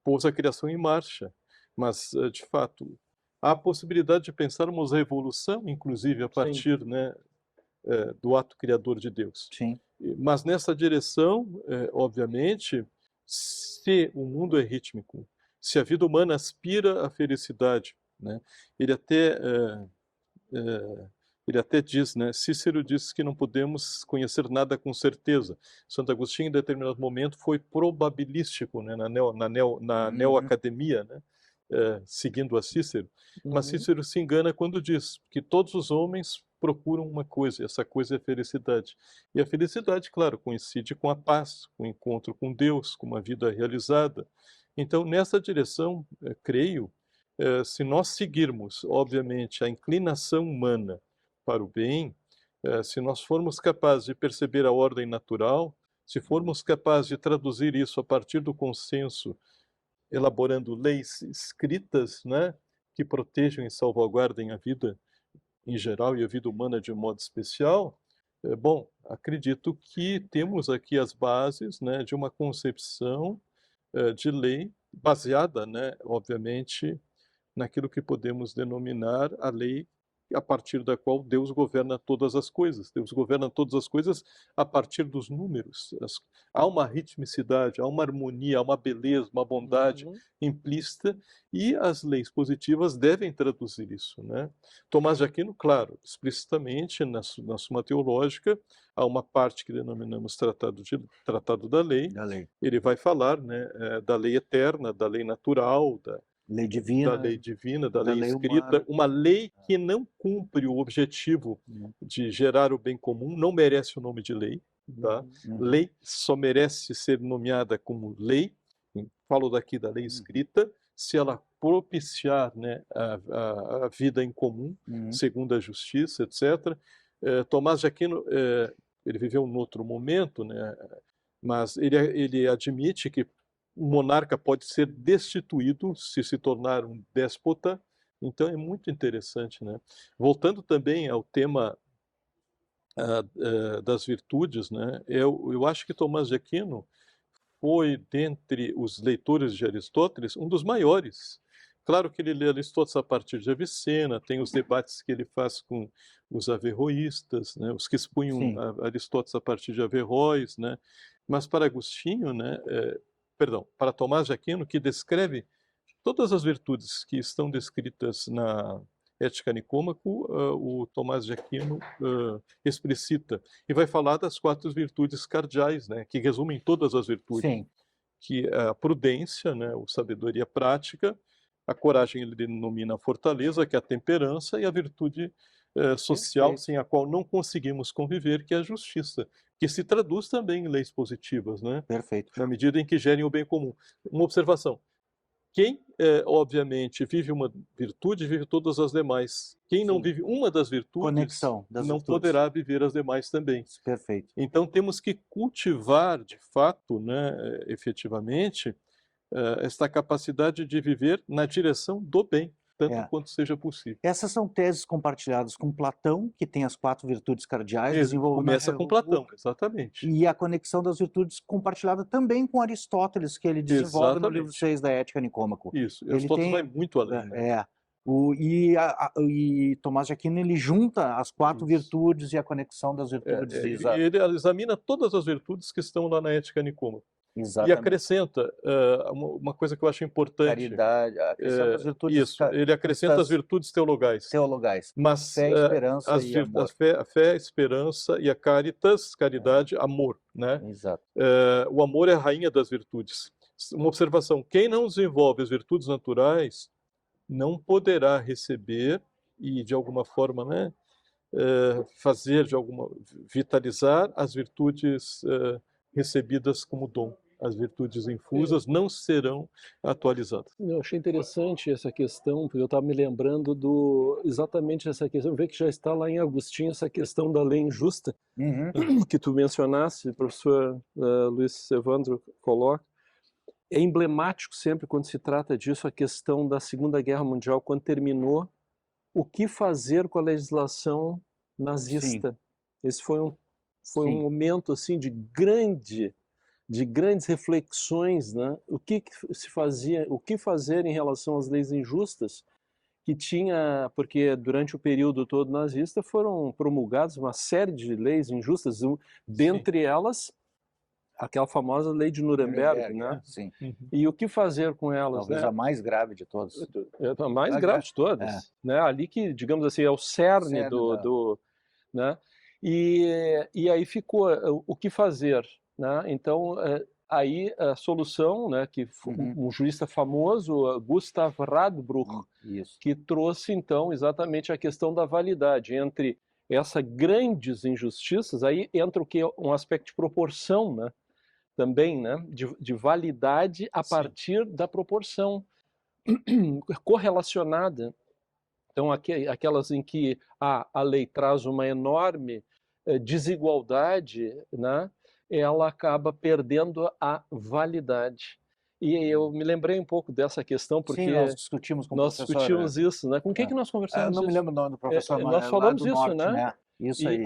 pôs a criação em marcha. Mas, de fato, há a possibilidade de pensarmos a evolução, inclusive, a partir, né, do ato criador de Deus. Sim. Mas nessa direção, obviamente, se o mundo é rítmico, se a vida humana aspira à felicidade, né, ele até diz, né, Cícero diz que não podemos conhecer nada com certeza. Santo Agostinho, em determinado momento, foi probabilístico, né, na Neoacademia, né, seguindo a Cícero. Mas Cícero se engana quando diz que todos os homens procuram uma coisa, e essa coisa é a felicidade. E a felicidade, claro, coincide com a paz, com o encontro com Deus, com uma vida realizada. Então, nessa direção, creio, se nós seguirmos, obviamente, a inclinação humana para o bem, se nós formos capazes de perceber a ordem natural, se formos capazes de traduzir isso a partir do consenso, elaborando leis escritas, né, que protejam e salvaguardem a vida em geral e a vida humana de um modo especial, bom, acredito que temos aqui as bases, né, de uma concepção de lei baseada, né, obviamente, naquilo que podemos denominar a lei a partir da qual Deus governa todas as coisas. Deus governa todas as coisas a partir dos números. Há uma ritmicidade, há uma harmonia, há uma beleza, uma bondade implícita, e as leis positivas devem traduzir isso, né? Tomás de Aquino, claro, explicitamente na Suma Teológica, há uma parte que denominamos Tratado da Lei. Ele vai falar, né, da lei eterna, da lei natural, da lei divina, da lei escrita, humana. Uma lei que não cumpre o objetivo de gerar o bem comum não merece o nome de lei. Tá? Lei só merece ser nomeada como lei, falo daqui da lei escrita, se ela propiciar, né, a vida em comum, segundo a justiça, etc. Tomás de Aquino, ele viveu num outro momento, né, mas ele admite que o monarca pode ser destituído se tornar um déspota. Então é muito interessante, né? Voltando também ao tema das virtudes, né? Eu acho que Tomás de Aquino foi, dentre os leitores de Aristóteles, um dos maiores. Claro que ele lê Aristóteles a partir de Avicena, tem os debates que ele faz com os averroístas, né? Os que expunham Aristóteles a partir de Averroes, né? Mas para Agostinho, né? Para Tomás de Aquino, que descreve todas as virtudes que estão descritas na Ética Nicômaco, o Tomás de Aquino explicita, e vai falar das 4 virtudes cardeais, né, que resumem todas as virtudes. Sim. Que é a prudência, né, a sabedoria prática, a coragem ele denomina a fortaleza, que é a temperança, e a virtude social, sem a qual não conseguimos conviver, que é a justiça, que se traduz também em leis positivas, né? Perfeito. Na medida em que gerem o bem comum. Uma observação: quem, obviamente, vive uma virtude, vive todas as demais. Quem não vive uma das virtudes, não poderá viver as demais também. Perfeito. Então, temos que cultivar, de fato, né, efetivamente, esta capacidade de viver na direção do bem, tanto quanto seja possível. Essas são teses compartilhadas com Platão, que tem as 4 virtudes cardeais. Começa com Platão, exatamente. E a conexão das virtudes compartilhada também com Aristóteles, que ele desenvolve no livro 6 da Ética Nicômaco. Isso, Aristóteles vai muito além. Né? E Tomás de Aquino, ele junta as 4 virtudes e a conexão das virtudes. Ele examina todas as virtudes que estão lá na Ética Nicômaco. Exatamente. E acrescenta uma coisa que eu acho importante. Caridade, acrescenta as virtudes. Isso, ele acrescenta as virtudes teologais. Mas fé, esperança e amor. A fé, a esperança e a caridade, amor. Né? Exato. O amor é a rainha das virtudes. Uma observação: quem não desenvolve as virtudes naturais não poderá receber e, de alguma forma, né, vitalizar as virtudes recebidas como dom. As virtudes infusas não serão atualizadas. Eu achei interessante essa questão, porque eu estava me lembrando exatamente essa questão, vê que já está lá em Agostinho essa questão da lei injusta, que tu mencionaste, o professor Luiz Evandro coloca. É emblemático sempre quando se trata disso a questão da Segunda Guerra Mundial, quando terminou, o que fazer com a legislação nazista. Esse foi um momento assim de grandes reflexões, né? O que se fazia, o que fazer em relação às leis injustas que tinha, porque durante o período todo nazista foram promulgadas uma série de leis injustas, dentre elas aquela famosa lei de Nuremberg, né? Sim. E o que fazer com elas? Talvez né? a mais grave de todas. A mais grave de todas, né? Ali que, digamos assim, é o cerne do né? E aí ficou o que fazer, né? Então aí a solução, né, que um jurista famoso, Gustav Radbruch, que trouxe então exatamente a questão da validade entre essas grandes injustiças. Aí entra o que um aspecto de proporção, né? Também, né, de validade a partir da proporção correlacionada. Então, aquelas em que a lei traz uma enorme desigualdade, né, ela acaba perdendo a validade. E eu me lembrei um pouco dessa questão, porque nós discutimos com o professor. Nós discutimos isso, né? Com quem que nós conversamos? Eu não me lembro o nome do professor, mas nós falamos isso, norte, né? Isso aí.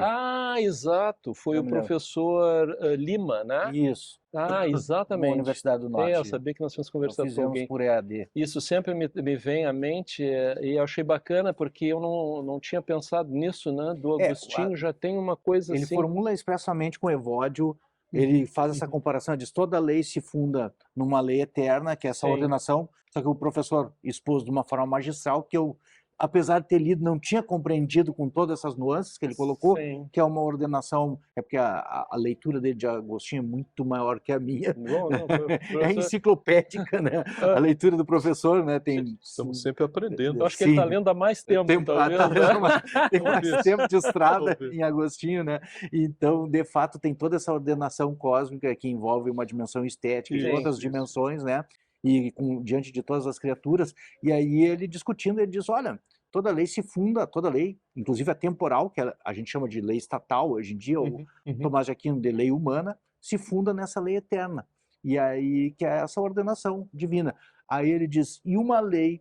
Exato, foi Eu o me lembro. professor Lima, né? Isso. Ah, Na exatamente. Universidade do Eu Norte. sabia que nós tínhamos Então, conversado com fizemos alguém. por EAD. Isso sempre me vem à mente e eu achei bacana porque eu não tinha pensado nisso, né? Do Agostinho já tem uma coisa Ele assim. formula expressamente com Evódio, Uhum, ele faz essa comparação, diz toda lei se funda numa lei eterna, que é essa Sim. ordenação, só que o professor expôs de uma forma magistral, que eu, apesar de ter lido, não tinha compreendido com todas essas nuances que ele colocou, Sim. que é uma ordenação, é porque a leitura dele de Agostinho é muito maior que a minha, Não, é professor, enciclopédica, né? A leitura do professor, né? Tem Estamos sempre aprendendo. eu acho que ele está sim, lendo há mais tempo, talvez, tá né? lendo tem mais Talvez. tempo de estrada Talvez. em Agostinho, né? Então, de fato, tem toda essa ordenação cósmica que envolve uma dimensão estética e Sim. outras dimensões, né? E diante de todas as criaturas. E aí ele discutindo, ele diz, olha, toda lei se funda, toda lei, inclusive a temporal, que a gente chama de lei estatal hoje em dia, o Tomás de Aquino de lei humana, se funda nessa lei eterna. E aí que é essa ordenação divina. Aí ele diz, e uma lei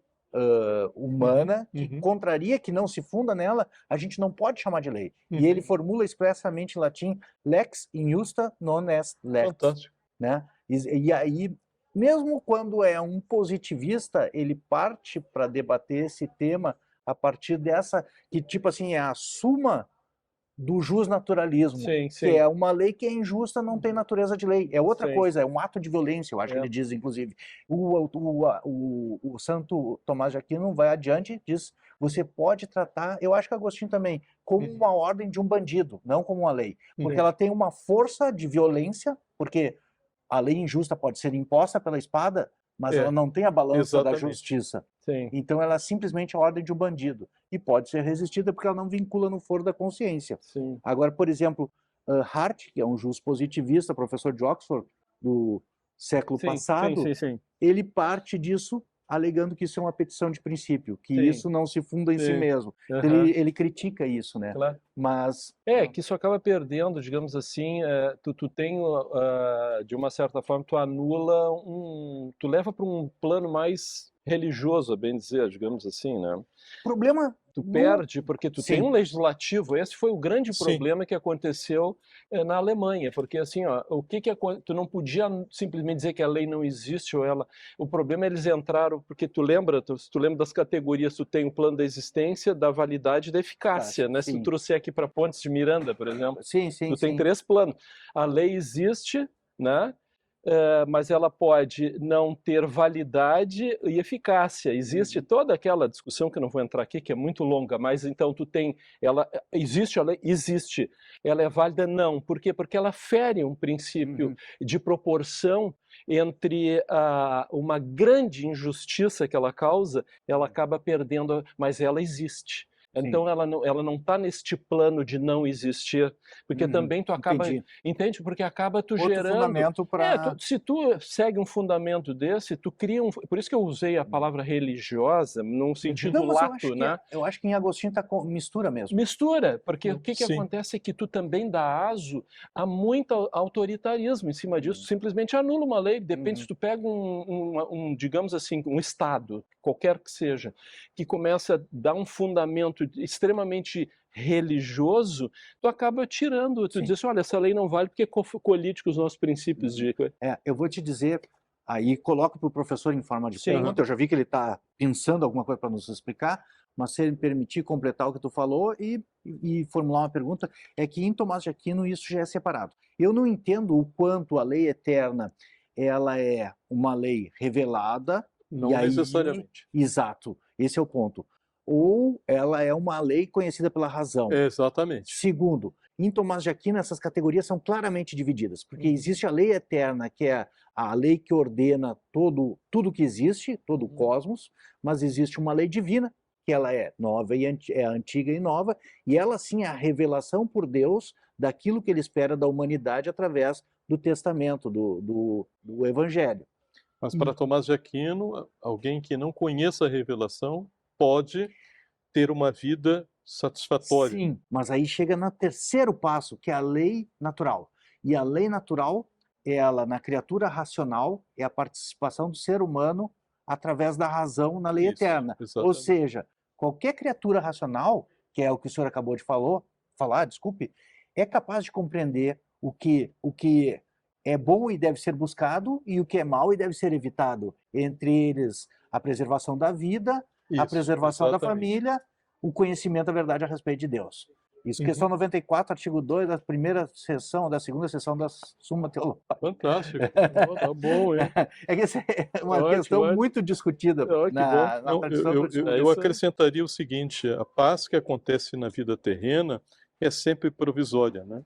humana que contraria, que não se funda nela, a gente não pode chamar de lei. E ele formula expressamente em latim, lex injusta non est lex. Fantástico. Né? E aí, mesmo quando é um positivista, ele parte para debater esse tema a partir dessa, que tipo assim, é a suma do justnaturalismo, Sim, que sim. é uma lei que é injusta, não tem natureza de lei. É outra Sim. coisa, é um ato de violência, eu acho que ele diz, inclusive. O Santo Tomás de Aquino vai adiante, diz, você pode tratar, eu acho que Agostinho também, como uma ordem de um bandido, não como uma lei. Porque ela tem uma força de violência, porque a lei injusta pode ser imposta pela espada, mas ela não tem a balança da justiça. Sim. Então ela é simplesmente a ordem de um bandido. E pode ser resistida porque ela não vincula no foro da consciência. Sim. Agora, por exemplo, Hart, que é um juiz positivista, professor de Oxford do século passado, ele parte disso alegando que isso é uma petição de princípio, que isso não se funda em si mesmo. Então, ele critica isso, né? Claro. Mas que isso acaba perdendo, digamos assim, tu tem, de uma certa forma, tu anula tu leva para um plano mais religioso, a bem dizer, digamos assim, né? problema Tu perde porque tu tem Sim. um legislativo. Esse foi o grande problema que aconteceu na Alemanha, porque assim, ó, tu não podia simplesmente dizer que a lei não existe ou ela. O problema é eles entraram porque tu lembra das categorias, tu tem o plano da existência, da validade e da eficácia, né? Se tu trouxer aqui para Pontes de Miranda, por exemplo, tu tem 3 planos. A lei existe, né? Mas ela pode não ter validade e eficácia. Existe toda aquela discussão que eu não vou entrar aqui, que é muito longa, mas então tu tem, existe a lei? Existe. Ela é válida? Não. Por quê? Porque ela fere um princípio de proporção entre uma grande injustiça que ela causa, ela acaba perdendo, mas ela existe. Então ela não está neste plano de não existir, porque também tu acaba, entende? Porque acaba tu gerando fundamento para se tu segue um fundamento desse, tu cria por isso que eu usei a palavra religiosa num sentido lato, né? Eu acho que em Agostinho mistura mesmo. Mistura, porque o que acontece é que tu também dá aso a muito autoritarismo em cima disso, simplesmente anula uma lei, depende se tu pega digamos assim, um estado, qualquer que seja, que começa a dar um fundamento extremamente religioso, tu acaba tirando, tu diz assim, olha, essa lei não vale porque colide com os nossos princípios de... Eu vou te dizer, aí coloco para o professor em forma de pergunta, eu já vi que ele está pensando alguma coisa para nos explicar, mas se ele me permitir completar o que tu falou e formular uma pergunta, é que em Tomás de Aquino isso já é separado. Eu não entendo o quanto a lei eterna ela é uma lei revelada, não e aí, necessariamente. Exato, esse é o ponto. Ou ela é uma lei conhecida pela razão. Exatamente. Segundo, em Tomás de Aquino essas categorias são claramente divididas, porque existe a lei eterna, que é a lei que ordena tudo que existe, todo o cosmos, mas existe uma lei divina, que ela é nova e é antiga e nova, e ela sim é a revelação por Deus daquilo que ele espera da humanidade através do testamento, do evangelho. Mas para Tomás de Aquino, alguém que não conheça a revelação pode ter uma vida satisfatória. Sim, mas aí chega no terceiro passo, que é a lei natural. E a lei natural, ela na criatura racional, é a participação do ser humano através da razão na lei eterna. Exatamente. Ou seja, qualquer criatura racional, que é o que o senhor acabou de falar, falar, desculpe, é capaz de compreender o que é bom e deve ser buscado e o que é mal e deve ser evitado. Entre eles, a preservação da vida, a Isso, preservação da exatamente. família, o conhecimento da verdade a respeito de Deus. Isso, questão 94, artigo 2 da primeira sessão, da segunda sessão da Suma Teológica. Fantástico. Oh, tá bom, hein? É que essa é uma Ótimo, questão ótimo. muito discutida Oh, que bom. na Não, tradição tradicional. eu isso aí. acrescentaria o seguinte: a paz que acontece na vida terrena é sempre provisória, né?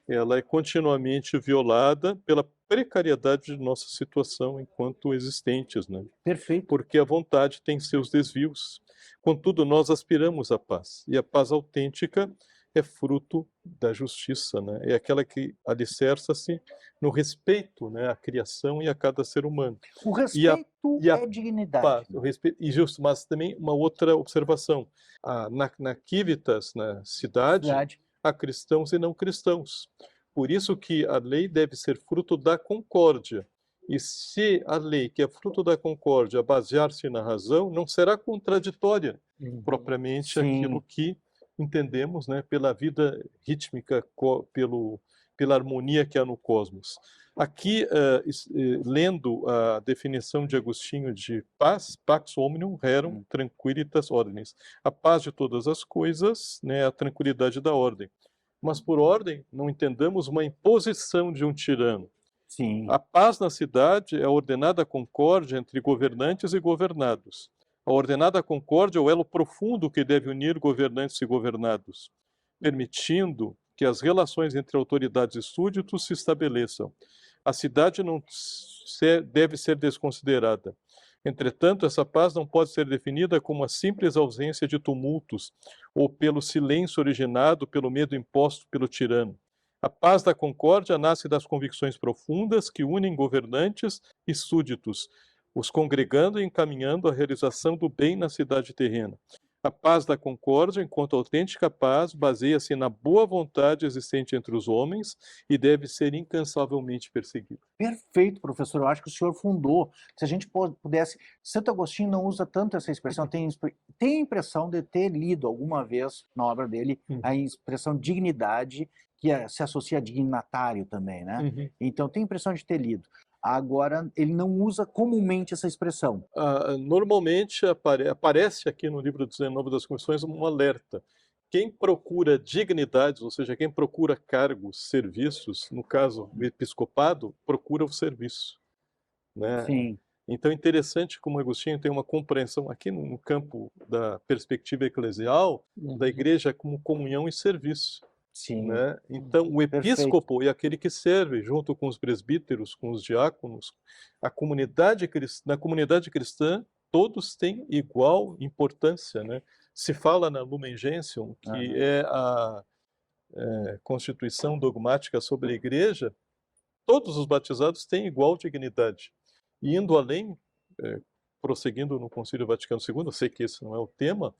Ela é continuamente violada pela precariedade de nossa situação enquanto existentes, né? Perfeito. Porque a vontade tem seus desvios. Contudo, nós aspiramos à paz, e a paz autêntica é fruto da justiça, né? É aquela que alicerça-se no respeito, né, à criação e a cada ser humano. O E a, respeito e a é dignidade. paz, o respeito, e justo, mas também uma outra observação. Na Civitas, na cidade, Verdade. há cristãos e não cristãos. Por isso que a lei deve ser fruto da concórdia. E se a lei, que é fruto da concórdia, basear-se na razão, não será contraditória propriamente Sim. aquilo que entendemos, né, pela vida rítmica, pela harmonia que há no cosmos. Aqui, lendo a definição de Agostinho de paz, pax omnium rerum tranquillitas ordines. A paz de todas as coisas, né, a tranquilidade da ordem. Mas por ordem, não entendamos uma imposição de um tirano. Sim. A paz na cidade é a ordenada concórdia entre governantes e governados. A ordenada concórdia é o elo profundo que deve unir governantes e governados, permitindo que as relações entre autoridades e súditos se estabeleçam. A cidade não deve ser desconsiderada. Entretanto, essa paz não pode ser definida como a simples ausência de tumultos ou pelo silêncio originado pelo medo imposto pelo tirano. A paz da concórdia nasce das convicções profundas que unem governantes e súditos, os congregando e encaminhando a realização do bem na cidade terrena. A paz da concórdia, enquanto autêntica paz, baseia-se na boa vontade existente entre os homens e deve ser incansavelmente perseguida. Perfeito, professor. Eu acho que o senhor fundou. Se a gente pudesse. Santo Agostinho não usa tanto essa expressão. Tem a impressão de ter lido alguma vez na obra dele a expressão dignidade, que se associa a dignatário também, né? Então tem a impressão de ter lido. Agora, ele não usa comumente essa expressão. Normalmente aparece aqui no livro 19 das Confissões um alerta. Quem procura dignidades, ou seja, quem procura cargos, serviços, no caso o episcopado, procura o serviço, né? Sim. Então é interessante como Agostinho tem uma compreensão aqui no campo da perspectiva eclesial da igreja como comunhão e serviço. Sim. Né? Então, o episcopo é aquele que serve, junto com os presbíteros, com os diáconos, na comunidade cristã, todos têm igual importância. Né? Se fala na Lumen Gentium, que é a constituição dogmática sobre a igreja, todos os batizados têm igual dignidade. E indo além, prosseguindo no Concílio Vaticano II, eu sei que esse não é o tema,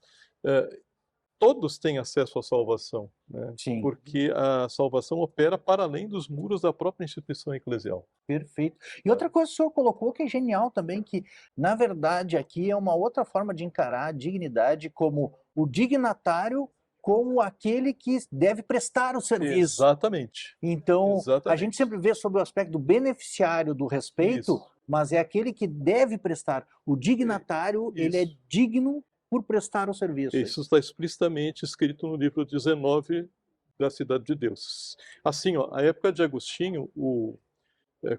todos têm acesso à salvação, né? Sim. Porque a salvação opera para além dos muros da própria instituição eclesial. Perfeito. E outra coisa que o senhor colocou que é genial também, que na verdade aqui é uma outra forma de encarar a dignidade como o dignatário, como aquele que deve prestar o serviço. Exatamente. Então, Exatamente. a gente sempre vê sobre o aspecto do beneficiário do respeito, Isso. mas é aquele que deve prestar. O dignatário, ele é digno por prestar o serviço. Isso está explicitamente escrito no livro 19 da Cidade de Deus. Assim, a época de Agostinho,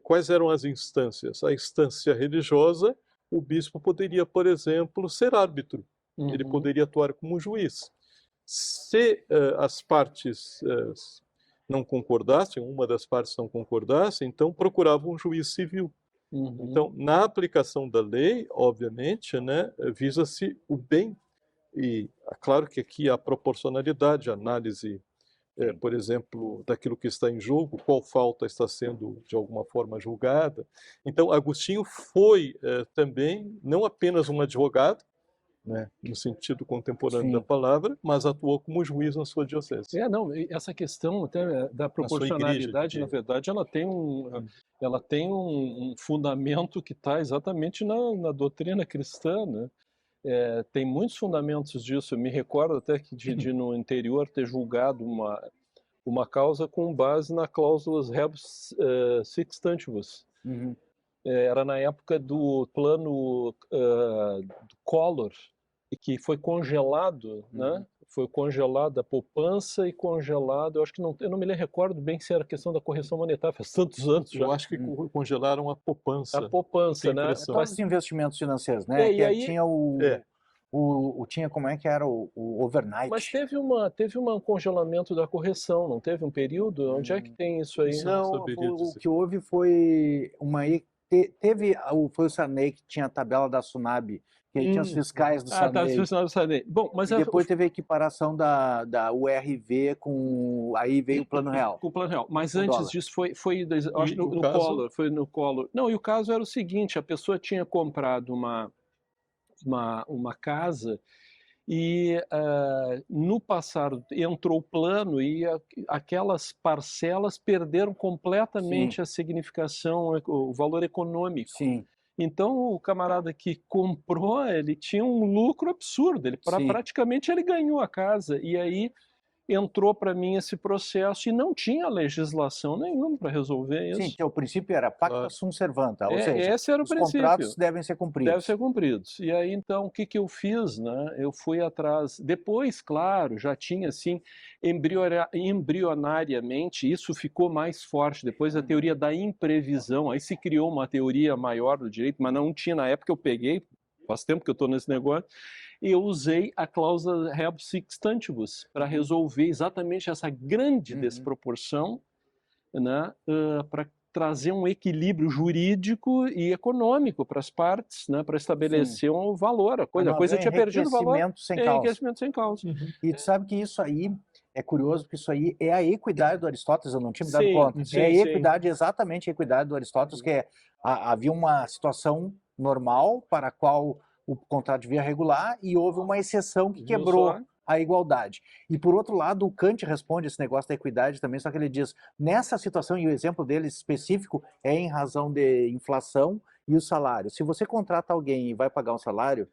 quais eram as instâncias? A instância religiosa, o bispo poderia, por exemplo, ser árbitro. Ele poderia atuar como juiz. Se as partes não concordassem, uma das partes não concordasse, então procurava um juiz civil. Então, na aplicação da lei, obviamente, né, visa-se o bem. E é claro que aqui há proporcionalidade, análise, por exemplo, daquilo que está em jogo, qual falta está sendo, de alguma forma, julgada. Então, Agostinho foi também, não apenas um advogado, né, no sentido contemporâneo da palavra, mas atuou como juiz na sua diocese. Essa questão até da proporcionalidade, na verdade, ela tem um fundamento que está exatamente na doutrina cristã, né? Tem muitos fundamentos disso. Eu me recordo até que de no interior ter julgado uma causa com base na cláusula rebus sextantibus. Uhum. Era na época do plano do Collor, e que foi congelado, né? Foi congelada a poupança e congelado, eu acho que não, eu não me recordo bem se era questão da correção monetária, faz tantos anos já. Eu acho que congelaram a poupança. A poupança, Tem né? impressão. Todos os investimentos financeiros, né? e Que aí, tinha tinha como é que era o overnight. mas teve um congelamento da correção, não teve um período? Onde é que tem isso aí? Isso eu não Não, saberia o dizer. que houve foi foi o Sarney que tinha a tabela da Tsunami, que aí tinha os fiscais do Tá, Sarney. do Sarney. Bom, mas E depois teve a equiparação da URV com. Aí veio o Plano Real. com o Plano Real. Mas O antes dólar. disso eu acho E no o caso? Collor, foi no Collor. Não, e o caso era o seguinte, a pessoa tinha comprado uma casa e no passado entrou o plano e aquelas parcelas perderam completamente a significação, o valor econômico. Sim. Então o camarada que comprou, ele tinha um lucro absurdo, Sim. praticamente ele ganhou a casa, e aí entrou para mim esse processo e não tinha legislação nenhuma para resolver isso. Sim, que o princípio era pacta sunt servanda, ou seja, Esse era o os princípio. contratos devem ser cumpridos. Devem ser cumpridos. E aí, então, o que eu fiz, né? Eu fui atrás. Depois, claro, já tinha, assim, embrionariamente, isso ficou mais forte. Depois, a teoria da imprevisão. Aí se criou uma teoria maior do direito, mas não tinha na época. Eu peguei, faz tempo que eu estou nesse negócio, e eu usei a cláusula rebus sextantibus para resolver exatamente essa grande desproporção, né? Para trazer um equilíbrio jurídico e econômico para as partes, né, para estabelecer um valor. A coisa tinha perdido o valor. Enriquecimento sem causa. E tu sabe que isso aí é curioso, porque isso aí é a equidade do Aristóteles, eu não tinha me dado Sim, conta. sim, É a sim. equidade, exatamente a equidade do Aristóteles, que havia uma situação normal para a qual o contrato devia regular e houve uma exceção que quebrou a igualdade. E por outro lado, o Kant responde esse negócio da equidade também, só que ele diz, nessa situação, e o exemplo dele específico é em razão de inflação e o salário. Se você contrata alguém e vai pagar um salário,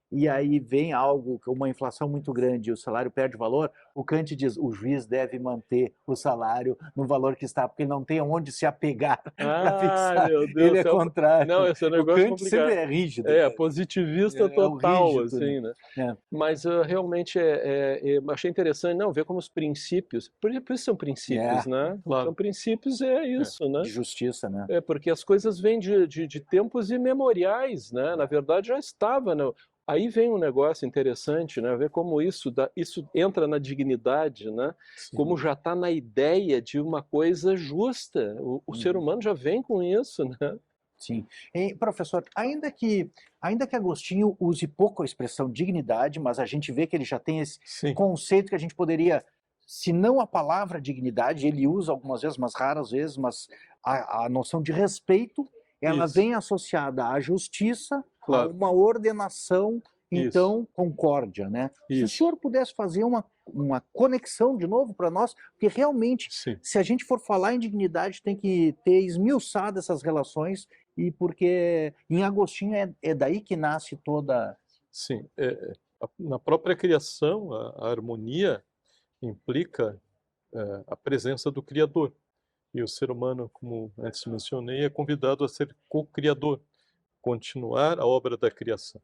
e aí vem algo, uma inflação muito grande e o salário perde valor, o Kant diz, o juiz deve manter o salário no valor que está, porque ele não tem onde se apegar para fixar. Meu Deus, ele é contrário. Não, esse é um negócio o Kant complicado. sempre é rígido. Positivista total, rígido, assim, né? É. Mas realmente achei interessante, não, ver como os princípios, por isso são princípios, né? Claro. São princípios, isso, né? De justiça, né? Porque as coisas vêm de tempos imemoriais, né? Na verdade já estava, né? Aí vem um negócio interessante, né? Ver como isso entra na dignidade, né? Sim. Como já está na ideia de uma coisa justa. O ser humano já vem com isso, né? Sim. E, professor, ainda que Agostinho use pouco a expressão dignidade, mas a gente vê que ele já tem esse conceito que a gente poderia, se não a palavra dignidade, ele usa algumas vezes, mas raras vezes, mas a noção de respeito, ela vem associada à justiça, a uma ordenação, então, concórdia, né? Se o senhor pudesse fazer uma conexão de novo para nós, porque realmente, se a gente for falar em dignidade, tem que ter esmiuçado essas relações, e porque em Agostinho é daí que nasce toda... Sim, na própria criação, a harmonia implica a presença do Criador. E o ser humano, como antes mencionei, é convidado a ser co-criador, continuar a obra da criação.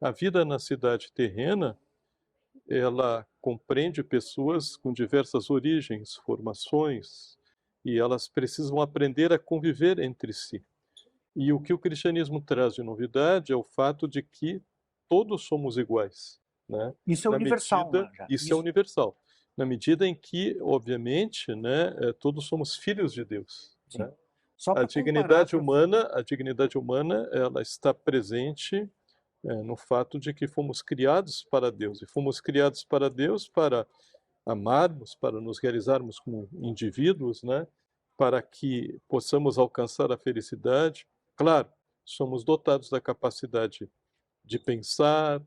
A vida na cidade terrena, ela compreende pessoas com diversas origens, formações, e elas precisam aprender a conviver entre si. E o que o cristianismo traz de novidade é o fato de que todos somos iguais, né? Isso é universal, né? Isso é universal. Na medida em que, obviamente, né, todos somos filhos de Deus. Né? A dignidade humana, ela está presente no fato de que fomos criados para Deus. E fomos criados para Deus para amarmos, para nos realizarmos como indivíduos, né? Para que possamos alcançar a felicidade. Claro, somos dotados da capacidade de pensar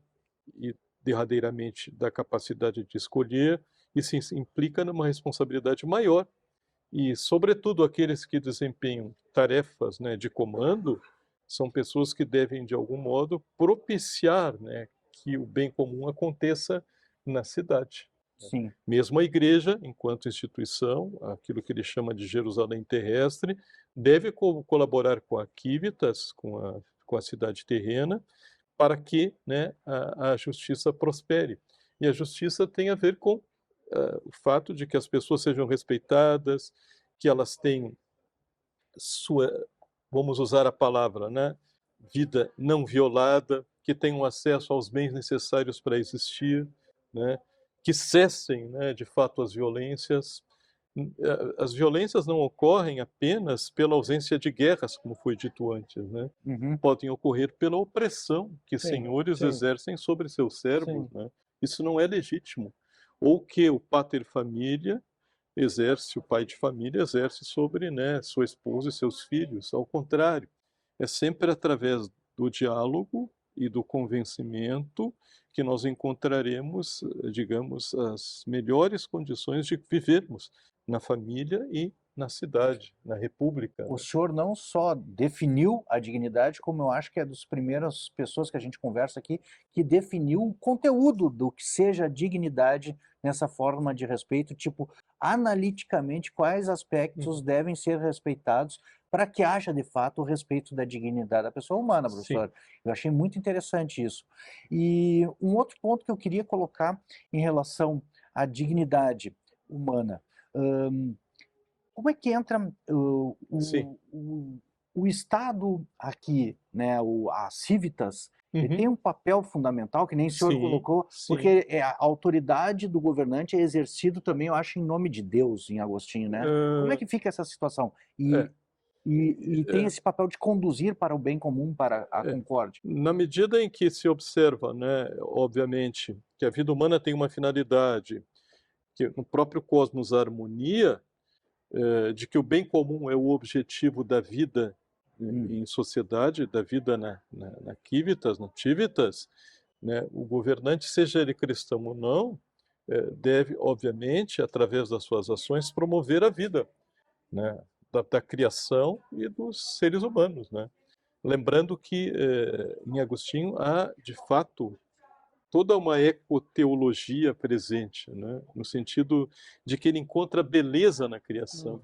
e, derradeiramente, da capacidade de escolher. Isso implica numa responsabilidade maior e, sobretudo, aqueles que desempenham tarefas, né, de comando são pessoas que devem, de algum modo, propiciar, né, que o bem comum aconteça na cidade. Sim. Mesmo a igreja, enquanto instituição, aquilo que ele chama de Jerusalém terrestre, deve colaborar com a Civitas, com a cidade terrena, para que, né, a justiça prospere. E a justiça tem a ver com o fato de que as pessoas sejam respeitadas, que elas tenham sua, vamos usar a palavra, né, vida não violada, que tenham acesso aos bens necessários para existir, né, que cessem, né, de fato as violências. As violências não ocorrem apenas pela ausência de guerras, como foi dito antes, né? Uhum. Podem ocorrer pela opressão que Sim, senhores sim. exercem sobre seus servos, Sim. né? Isso não é legítimo. Ou que o pater familia exerce, o pai de família exerce sobre, né, sua esposa e seus filhos. Ao contrário, é sempre através do diálogo e do convencimento que nós encontraremos, digamos, as melhores condições de vivermos na família e na cidade, na república. O senhor não só definiu a dignidade, como eu acho que é das primeiras pessoas que a gente conversa aqui que definiu o conteúdo do que seja dignidade nessa forma de respeito, tipo, analiticamente quais aspectos devem ser respeitados para que haja de fato o respeito da dignidade da pessoa humana, professor. Sim. Eu achei muito interessante isso. E um outro ponto que eu queria colocar em relação à dignidade humana. Como é que entra Sim. o Estado aqui, né, a Civitas, ele Uhum. tem um papel fundamental, que nem o senhor Sim, colocou, sim. porque a autoridade do governante é exercido também, eu acho, em nome de Deus, em Agostinho, né? Como é que fica essa situação? E tem esse papel de conduzir para o bem comum, para a concórdia. Na medida em que se observa, né, obviamente, que a vida humana tem uma finalidade, que no próprio cosmos a harmonia, de que o bem comum é o objetivo da vida em sociedade, da vida na Civitas, na Civitas, né, o governante, seja ele cristão ou não, deve, obviamente, através das suas ações, promover a vida, né, da criação e dos seres humanos, né? Lembrando que em Agostinho há, de fato, toda uma ecoteologia presente, né? No sentido de que ele encontra beleza na criação,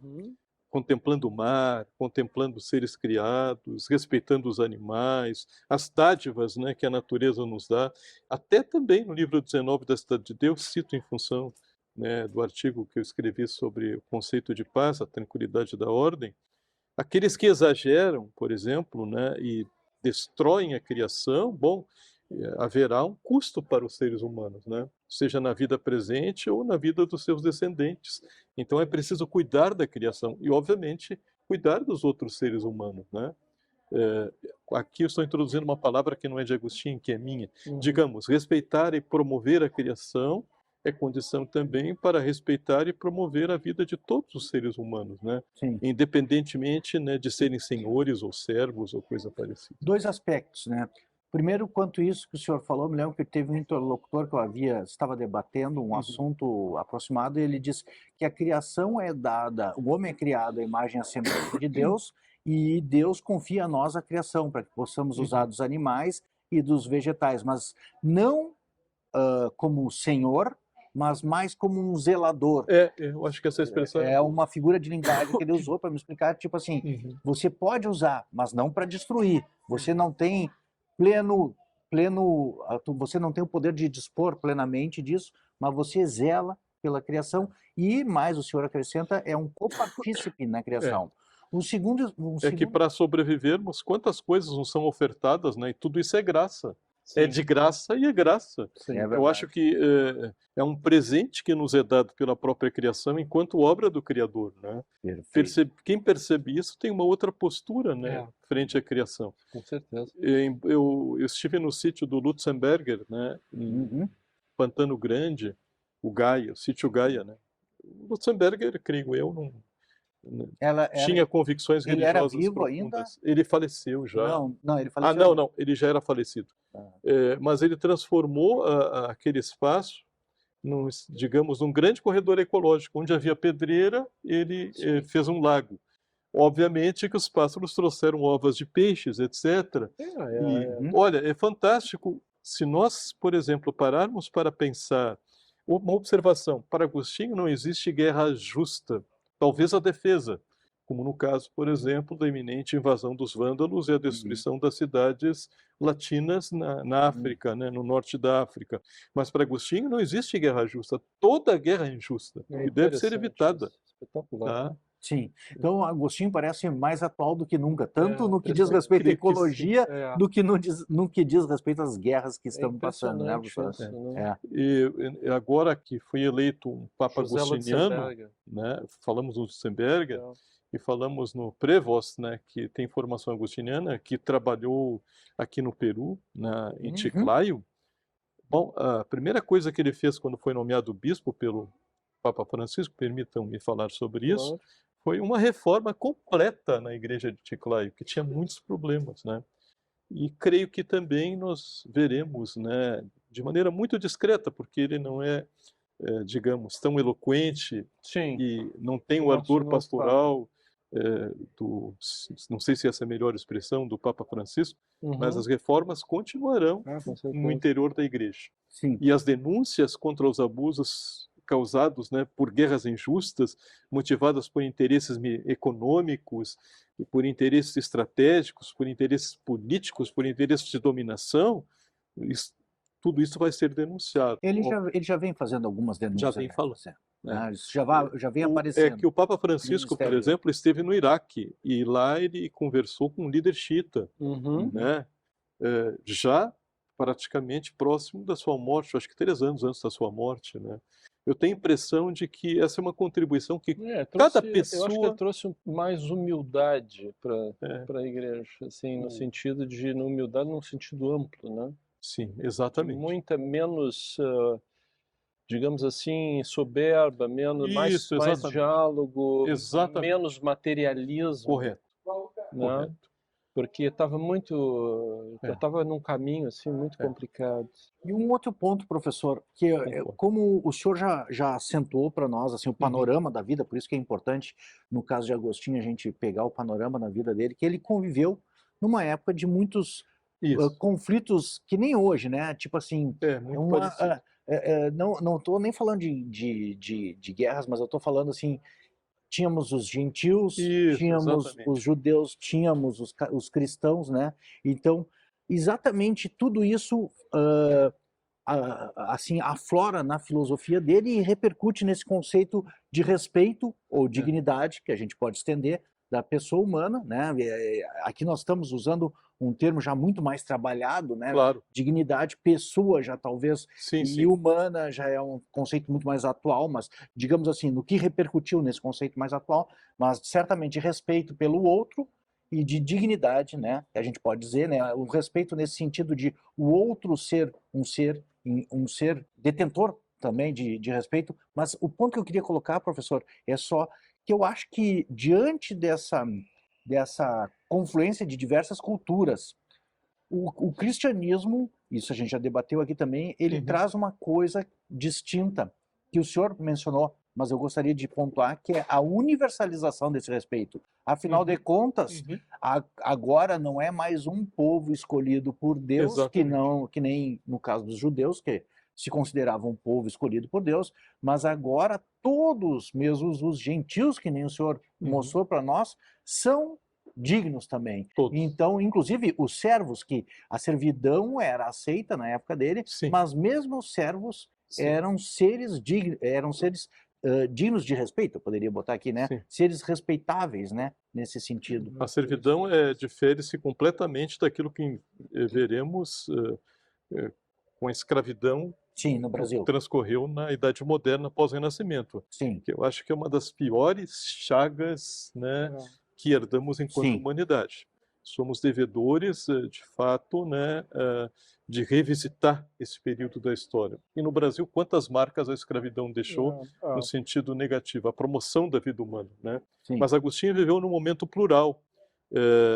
contemplando o mar, contemplando os seres criados, respeitando os animais, as dádivas, né, que a natureza nos dá. Até também no livro 19 da Cidade de Deus, cito em função, né, do artigo que eu escrevi sobre o conceito de paz, a tranquilidade da ordem, aqueles que exageram, por exemplo, né, e destroem a criação, bom, haverá um custo para os seres humanos, né? Seja na vida presente ou na vida dos seus descendentes. Então é preciso cuidar da criação e, obviamente, cuidar dos outros seres humanos, né? Aqui eu estou introduzindo uma palavra que não é de Agostinho, que é minha. Digamos, respeitar e promover a criação é condição também para respeitar e promover a vida de todos os seres humanos, né? Sim. Independentemente, né, de serem senhores ou servos ou coisa parecida. Dois aspectos, né? Primeiro, quanto isso que o senhor falou, me lembro que teve um interlocutor que estava debatendo um assunto aproximado, e ele disse que a criação é dada, o homem é criado à imagem e à semelhança de Deus, e Deus confia a nós a criação, para que possamos usar dos animais e dos vegetais, mas não como senhor, mas mais como um zelador. Eu acho que essa expressão É uma figura de linguagem que ele usou para me explicar, tipo assim, você pode usar, mas não para destruir. Você não tem você não tem o poder de dispor plenamente disso, mas você zela pela criação e, mais o senhor acrescenta, é um copartícipe na criação. É que para sobrevivermos, quantas coisas nos são ofertadas, né? E tudo isso é graça. Sim. É de graça e é graça. Sim, É Eu acho que é um presente que nos é dado pela própria criação enquanto obra do Criador, né? Quem percebe isso tem uma outra postura, né, frente à criação. Com certeza. Eu estive no sítio do Lutzenberger, né, em Pantano Grande, o sítio Gaia, né? O Lutzenberger, creio eu, não tinha convicções ele era religiosas vivo profundas. ainda? Ele faleceu já. Não, ele faleceu. Não, ele já era falecido. Mas ele transformou aquele espaço digamos, num grande corredor ecológico. Onde havia pedreira, ele fez um lago. Obviamente que os pássaros trouxeram ovas de peixes, etc. Olha, é fantástico Se nós, por exemplo, pararmos para pensar, uma observação, para Agostinho não existe guerra justa, talvez a defesa, como no caso, por exemplo, da iminente invasão dos vândalos e a destruição das cidades latinas na África, né, no norte da África. Mas para Agostinho não existe guerra justa, toda guerra é injusta e deve ser evitada. Espetacular. Tá? Sim. Então, Agostinho parece mais atual do que nunca, tanto no que diz eu respeito à creio que sim. ecologia, do que no que diz respeito às guerras que estamos passando, né, Impressionante professor? isso, né? E agora que foi eleito um Papa José agostiniano, Lutzenberger. né, falamos no Lutzenberger Legal. e falamos no Prevost, né, que tem formação agostiniana, que trabalhou aqui no Peru, em Chiclayo. Bom, a primeira coisa que ele fez quando foi nomeado bispo pelo Papa Francisco, permitam-me falar sobre isso, Claro. foi uma reforma completa na igreja de Chiclayo, que tinha muitos problemas, né? E creio que também nós veremos, né, de maneira muito discreta, porque ele não é, digamos, tão eloquente Sim. e não tem o Nosso ardor novo pastoral não sei se essa é a melhor expressão, do Papa Francisco, mas as reformas continuarão Com no certeza. interior da igreja. Sim. E as denúncias contra os abusos causados, né, por guerras injustas, motivadas por interesses econômicos, e por interesses estratégicos, por interesses políticos, por interesses de dominação, tudo isso vai ser denunciado. Ele já vem fazendo algumas denúncias. Já vem falando. Isso já vem É aparecendo. que o Papa Francisco, por Ministério. exemplo, esteve no Iraque e lá ele conversou com um líder xiita, Uhum. né? Já praticamente próximo da sua morte, acho que 3 anos antes da sua morte, né? Eu tenho a impressão de que essa é uma contribuição que cada Eu acho que pessoa... ele trouxe mais humildade É, para a igreja, assim, no sentido de humildade num sentido amplo, né? sim, exatamente. Muita menos, digamos assim, soberba, mais Isso, exatamente. diálogo, Exatamente. menos materialismo, Correto, né? correto. Porque estava num caminho assim muito complicado. E um outro ponto, professor, que como o senhor já acentuou para nós assim, o panorama da vida, por isso que é importante, no caso de Agostinho, a gente pegar o panorama da vida dele, que ele conviveu numa época de muitos conflitos que nem hoje, né? Tipo assim, muito parecido. não estou nem falando de guerras, mas eu estou falando assim, tínhamos os gentios, tínhamos exatamente. os judeus, tínhamos os cristãos, né? Então, exatamente tudo isso assim aflora na filosofia dele e repercute nesse conceito de respeito ou dignidade, que a gente pode estender, da pessoa humana, né? Aqui nós estamos usando um termo já muito mais trabalhado, né? Claro. Dignidade, pessoa já talvez, Sim. humana já é um conceito muito mais atual, mas digamos assim, no que repercutiu nesse conceito mais atual, mas certamente respeito pelo outro e de dignidade, né? A gente pode dizer, né? O respeito nesse sentido de o outro ser um ser detentor também de respeito, mas o ponto que eu queria colocar, professor, é só que eu acho que diante dessa confluência de diversas culturas, o cristianismo, isso a gente já debateu aqui também, ele traz uma coisa distinta, que o senhor mencionou, mas eu gostaria de pontuar, que é a universalização desse respeito. Afinal de contas, agora não é mais um povo escolhido por Deus, que nem no caso dos judeus, que se consideravam um povo escolhido por Deus, mas agora todos, mesmo os gentios, que nem o senhor mostrou para nós, são dignos também. Todos. Então, inclusive, os servos, que a servidão era aceita na época dele, mas mesmo os servos eram seres dignos de respeito, eu poderia botar aqui, né? Seres respeitáveis, né? Nesse sentido. A servidão difere-se completamente daquilo que veremos com a escravidão no Brasil. que transcorreu na Idade Moderna pós-Renascimento. Que eu acho que é uma das piores chagas, né, que herdamos enquanto humanidade. Somos devedores, de fato, né, de revisitar esse período da história. E no Brasil, quantas marcas a escravidão deixou no sentido negativo, a promoção da vida humana, né? Mas Agostinho viveu num momento plural,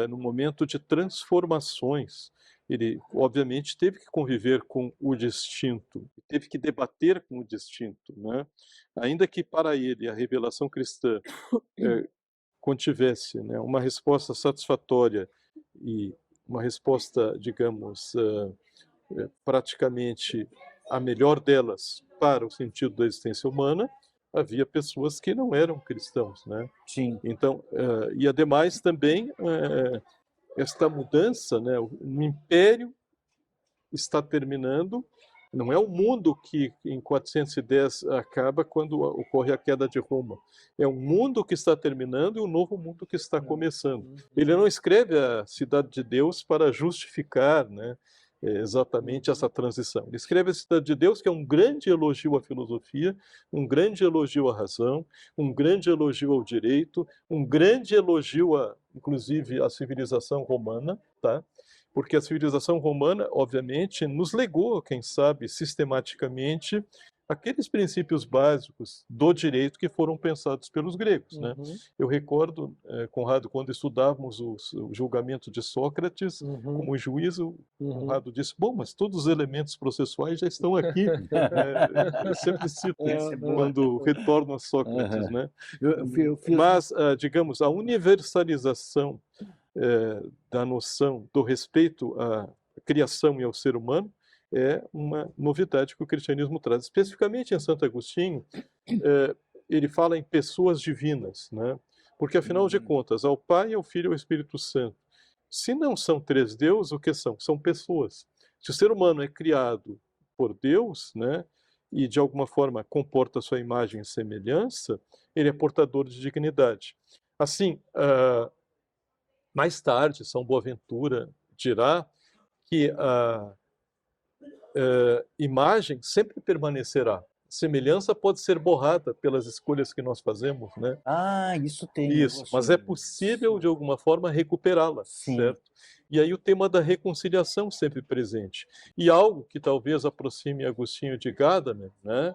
num momento de transformações. Ele, obviamente, teve que conviver com o distinto, teve que debater com o distinto, né? Ainda que para ele a revelação cristã contivesse, né, uma resposta satisfatória e uma resposta, digamos, praticamente a melhor delas para o sentido da existência humana, havia pessoas que não eram cristãos, né? Sim. Então, e ademais também esta mudança, né? O império está terminando. Não é o mundo que em 410 acaba quando ocorre a queda de Roma. É um mundo que está terminando e um novo mundo que está começando. Ele não escreve a Cidade de Deus para justificar, né, exatamente essa transição. Ele escreve a Cidade de Deus, que é um grande elogio à filosofia, um grande elogio à razão, um grande elogio ao direito, um grande elogio, inclusive, à civilização romana, tá? Porque a civilização romana, obviamente, nos legou, quem sabe, sistematicamente, aqueles princípios básicos do direito que foram pensados pelos gregos, né? Eu recordo, Conrado, quando estudávamos o julgamento de Sócrates como juízo, Conrado disse, bom, mas todos os elementos processuais já estão aqui. Eu sempre cito quando retorno a Sócrates, né? Mas, digamos, a universalização da noção do respeito à criação e ao ser humano é uma novidade que o cristianismo traz. Especificamente em Santo Agostinho, ele fala em pessoas divinas, né? Porque, afinal de contas, ao Pai, ao Filho e ao Espírito Santo. Se não são três deuses, o que são? São pessoas. Se o ser humano é criado por Deus, né, e de alguma forma comporta a sua imagem e semelhança, ele é portador de dignidade. Assim, mais tarde, São Boaventura dirá que a imagem sempre permanecerá. Semelhança pode ser borrada pelas escolhas que nós fazemos, né? Isso tem. Isso, mas é possível, de alguma forma, recuperá-la, certo? E aí o tema da reconciliação sempre presente. E algo que talvez aproxime Agostinho de Gadamer, né?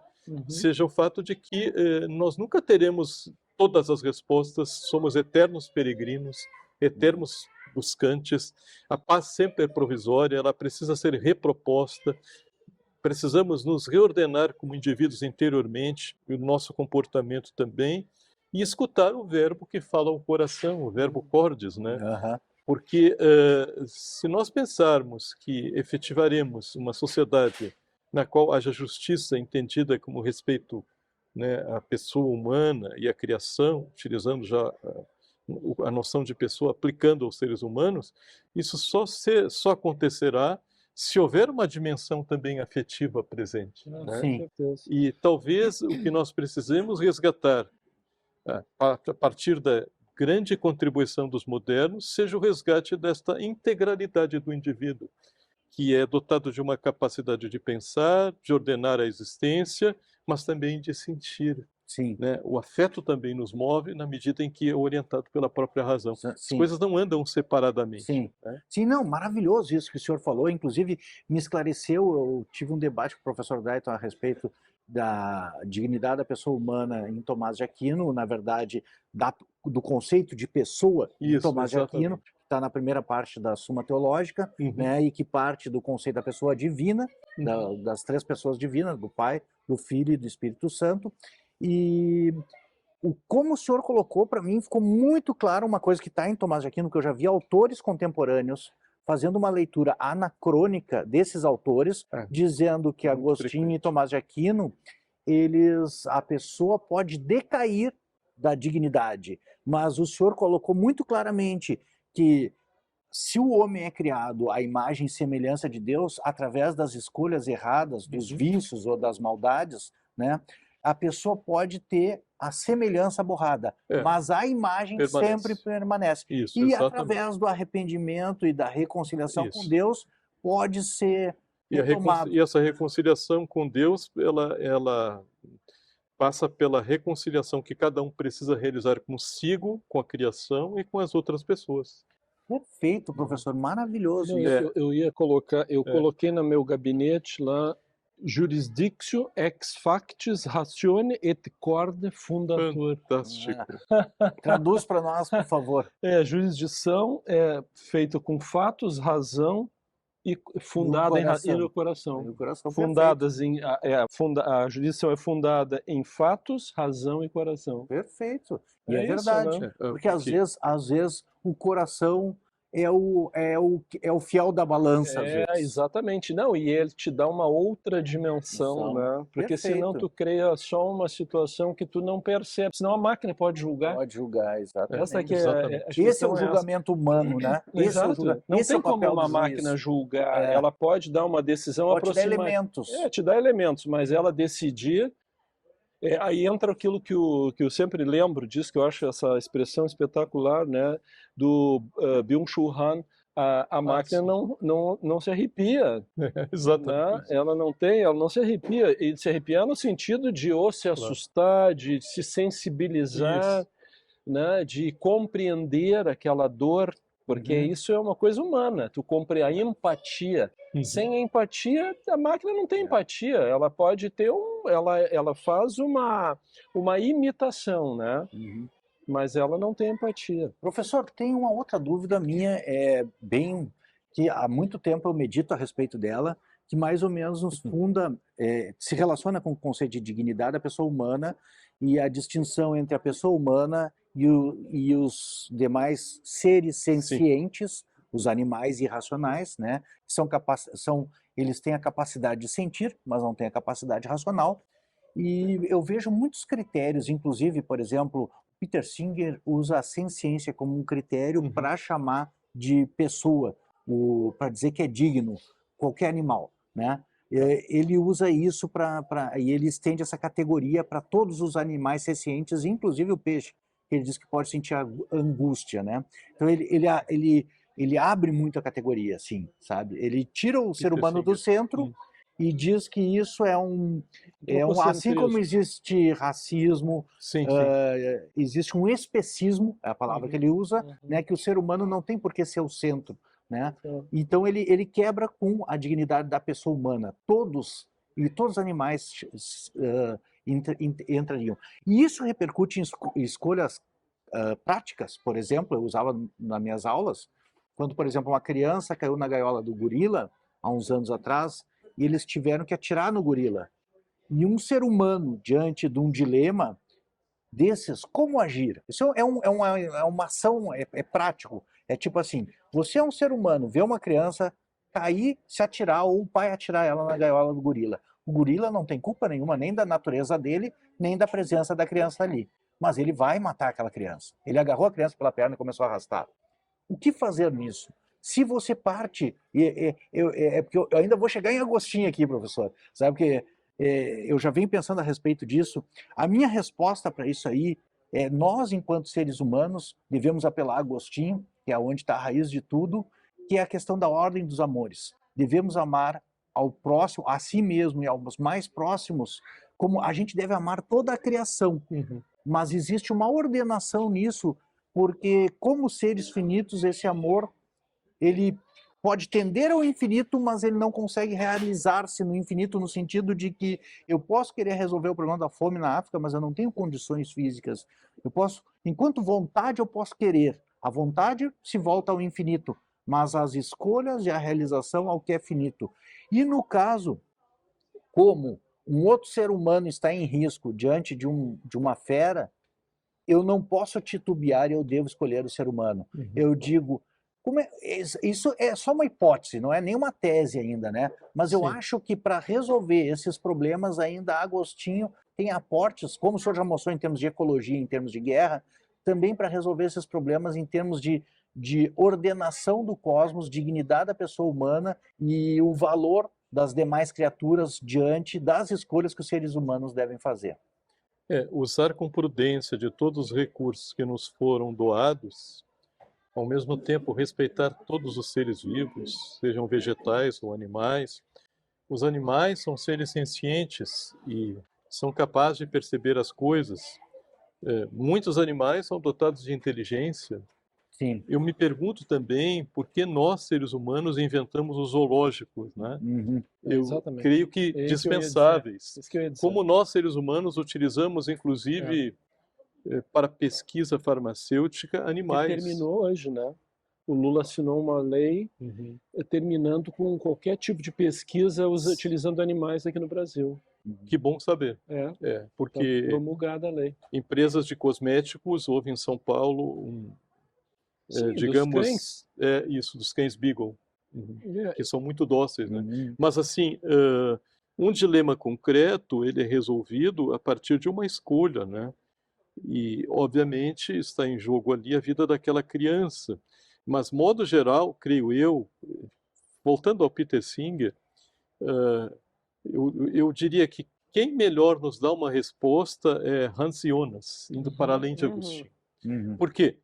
Seja o fato de que nós nunca teremos todas as respostas, somos eternos peregrinos, eternos buscantes, a paz sempre é provisória, ela precisa ser reproposta, precisamos nos reordenar como indivíduos interiormente, e o nosso comportamento também, e escutar o verbo que fala ao coração, o verbo cordis, né? Porque se nós pensarmos que efetivaremos uma sociedade na qual haja justiça entendida como respeito, né, à pessoa humana e à criação, utilizando já a noção de pessoa aplicando aos seres humanos, isso só acontecerá se houver uma dimensão também afetiva presente. Né? Sim. E talvez o que nós precisemos resgatar, a partir da grande contribuição dos modernos, seja o resgate desta integralidade do indivíduo, que é dotado de uma capacidade de pensar, de ordenar a existência, mas também de sentir. Sim. Né? O afeto também nos move na medida em que é orientado pela própria razão. As coisas não andam separadamente. Sim. Né? Sim, não, maravilhoso isso que o senhor falou. Inclusive, me esclareceu, eu tive um debate com o professor Dayton a respeito da dignidade da pessoa humana em Tomás de Aquino, na verdade, do conceito de pessoa em Tomás de Aquino, que está na primeira parte da Suma Teológica, né, e que parte do conceito da pessoa divina, das três pessoas divinas, do Pai, do Filho e do Espírito Santo. E como o senhor colocou, para mim ficou muito claro uma coisa que está em Tomás de Aquino, que eu já vi autores contemporâneos fazendo uma leitura anacrônica desses autores, dizendo que Agostinho e Tomás de Aquino, a pessoa pode decair da dignidade, mas o senhor colocou muito claramente que se o homem é criado à imagem e semelhança de Deus, através das escolhas erradas, dos vícios ou das maldades, né, a pessoa pode ter a semelhança borrada, mas a imagem sempre permanece. Isso, e através do arrependimento e da reconciliação com Deus, pode ser retomado. E essa reconciliação com Deus, ela passa pela reconciliação que cada um precisa realizar consigo, com a criação e com as outras pessoas. Perfeito, professor, maravilhoso. Eu ia colocar, coloquei no meu gabinete lá, Jurisdictio ex factis ratione et corde fundator. Fantástico. Traduz para nós, por favor. Jurisdição é feita com fatos, razão e fundada no coração. No coração, fundadas a jurisdição é fundada em fatos, razão e coração. Perfeito. E é verdade, né? porque às vezes o coração é o fiel da balança, às É, vezes. exatamente. Não, e ele te dá uma outra dimensão, né? Porque senão Perfeito. tu cria só uma situação que tu não percebe, senão a máquina pode julgar. Pode julgar, Essa que exatamente. a Exatamente. Esse é o questão é essa. julgamento humano, né? Exato. Não Esse é tem o como papel uma do máquina juiz. julgar. É, Ela pode dar uma decisão pode te dar aproximada. elementos. Te dá elementos, mas ela decidir. Aí entra aquilo que eu sempre lembro disso, que eu acho essa expressão espetacular, né? Do Byung-Chul Han. A máquina sim. não se arrepia, né? Exatamente. Ela não se arrepia. E se arrepiar no sentido de ou se Claro. assustar, de se sensibilizar, Isso. né, de compreender aquela dor, porque Uhum. isso é uma coisa humana, tu compre a empatia. Uhum. Sem a empatia, a máquina não tem empatia, ela pode ter ela faz uma imitação, né? Uhum. Mas ela não tem empatia. Professor, tem uma outra dúvida minha, que há muito tempo eu medito a respeito dela, que mais ou menos nos funda, se relaciona com o conceito de dignidade da pessoa humana e a distinção entre a pessoa humana e os demais seres sencientes, os animais irracionais, né? Eles têm a capacidade de sentir, mas não têm a capacidade racional. E eu vejo muitos critérios, inclusive, por exemplo, Peter Singer usa a senciência como um critério para chamar de pessoa, para dizer que é digno, qualquer animal, né? Ele usa isso e ele estende essa categoria para todos os animais sencientes, inclusive o peixe, que ele diz que pode sentir angústia, né? Então ele abre muito a categoria, assim, sabe? Ele tira o ser humano do centro e diz que isso assim como existe racismo, existe um especismo, é a palavra que ele usa, né, que o ser humano não tem por que ser o centro, né? Então ele quebra com a dignidade da pessoa humana. Todos os animais entrariam. E isso repercute em escolhas práticas. Por exemplo, eu usava nas minhas aulas, quando, por exemplo, uma criança caiu na gaiola do gorila, há uns anos atrás, e eles tiveram que atirar no gorila. E um ser humano, diante de um dilema desses, como agir? Isso é uma ação, é prático. É tipo assim, você é um ser humano, vê uma criança cair, se atirar, ou o pai atirar ela na gaiola do gorila. O gorila não tem culpa nenhuma, nem da natureza dele, nem da presença da criança ali. Mas ele vai matar aquela criança. Ele agarrou a criança pela perna e começou a arrastar. O que fazer nisso? Se você parte, porque eu ainda vou chegar em Agostinho aqui, professor, sabe que eu já venho pensando a respeito disso. A minha resposta para isso aí é: nós, enquanto seres humanos, devemos apelar a Agostinho, que é onde está a raiz de tudo, que é a questão da ordem dos amores. Devemos amar ao próximo, a si mesmo e aos mais próximos, como a gente deve amar toda a criação. Mas existe uma ordenação nisso, porque como seres finitos, esse amor, ele pode tender ao infinito, mas ele não consegue realizar-se no infinito, no sentido de que eu posso querer resolver o problema da fome na África, mas eu não tenho condições físicas. Enquanto vontade, eu posso querer. A vontade se volta ao infinito, mas as escolhas e a realização ao que é finito. E no caso, como um outro ser humano está em risco diante de uma fera, eu não posso titubear e eu devo escolher o ser humano. Eu digo, isso é só uma hipótese, não é nenhuma tese ainda, né? Mas eu acho que para resolver esses problemas ainda Agostinho tem aportes, como o senhor já mostrou em termos de ecologia, em termos de guerra, também para resolver esses problemas em termos de ordenação do cosmos, dignidade da pessoa humana e o valor das demais criaturas diante das escolhas que os seres humanos devem fazer. Usar com prudência de todos os recursos que nos foram doados, ao mesmo tempo respeitar todos os seres vivos, sejam vegetais ou animais. Os animais são seres sencientes e são capazes de perceber as coisas. Muitos animais são dotados de inteligência. Sim. Eu me pergunto também por que nós, seres humanos, inventamos os zoológicos, né? Eu creio que dispensáveis. Como nós, seres humanos, utilizamos, inclusive, para pesquisa farmacêutica, animais. Que terminou hoje, né? O Lula assinou uma lei terminando com qualquer tipo de pesquisa utilizando animais aqui no Brasil. Que bom saber. Porque tá promulgada a lei. Empresas de cosméticos, houve em São Paulo Sim, dos digamos, cães. isso, dos cães Beagle, É, que são muito dóceis, né? Uhum. Mas assim, um dilema concreto, ele é resolvido a partir de uma escolha, né? E, obviamente, está em jogo ali a vida daquela criança. Mas, modo geral, creio eu, voltando ao Peter Singer, eu diria que quem melhor nos dá uma resposta é Hans Jonas, indo para além de Agostinho. Uhum. Por quê?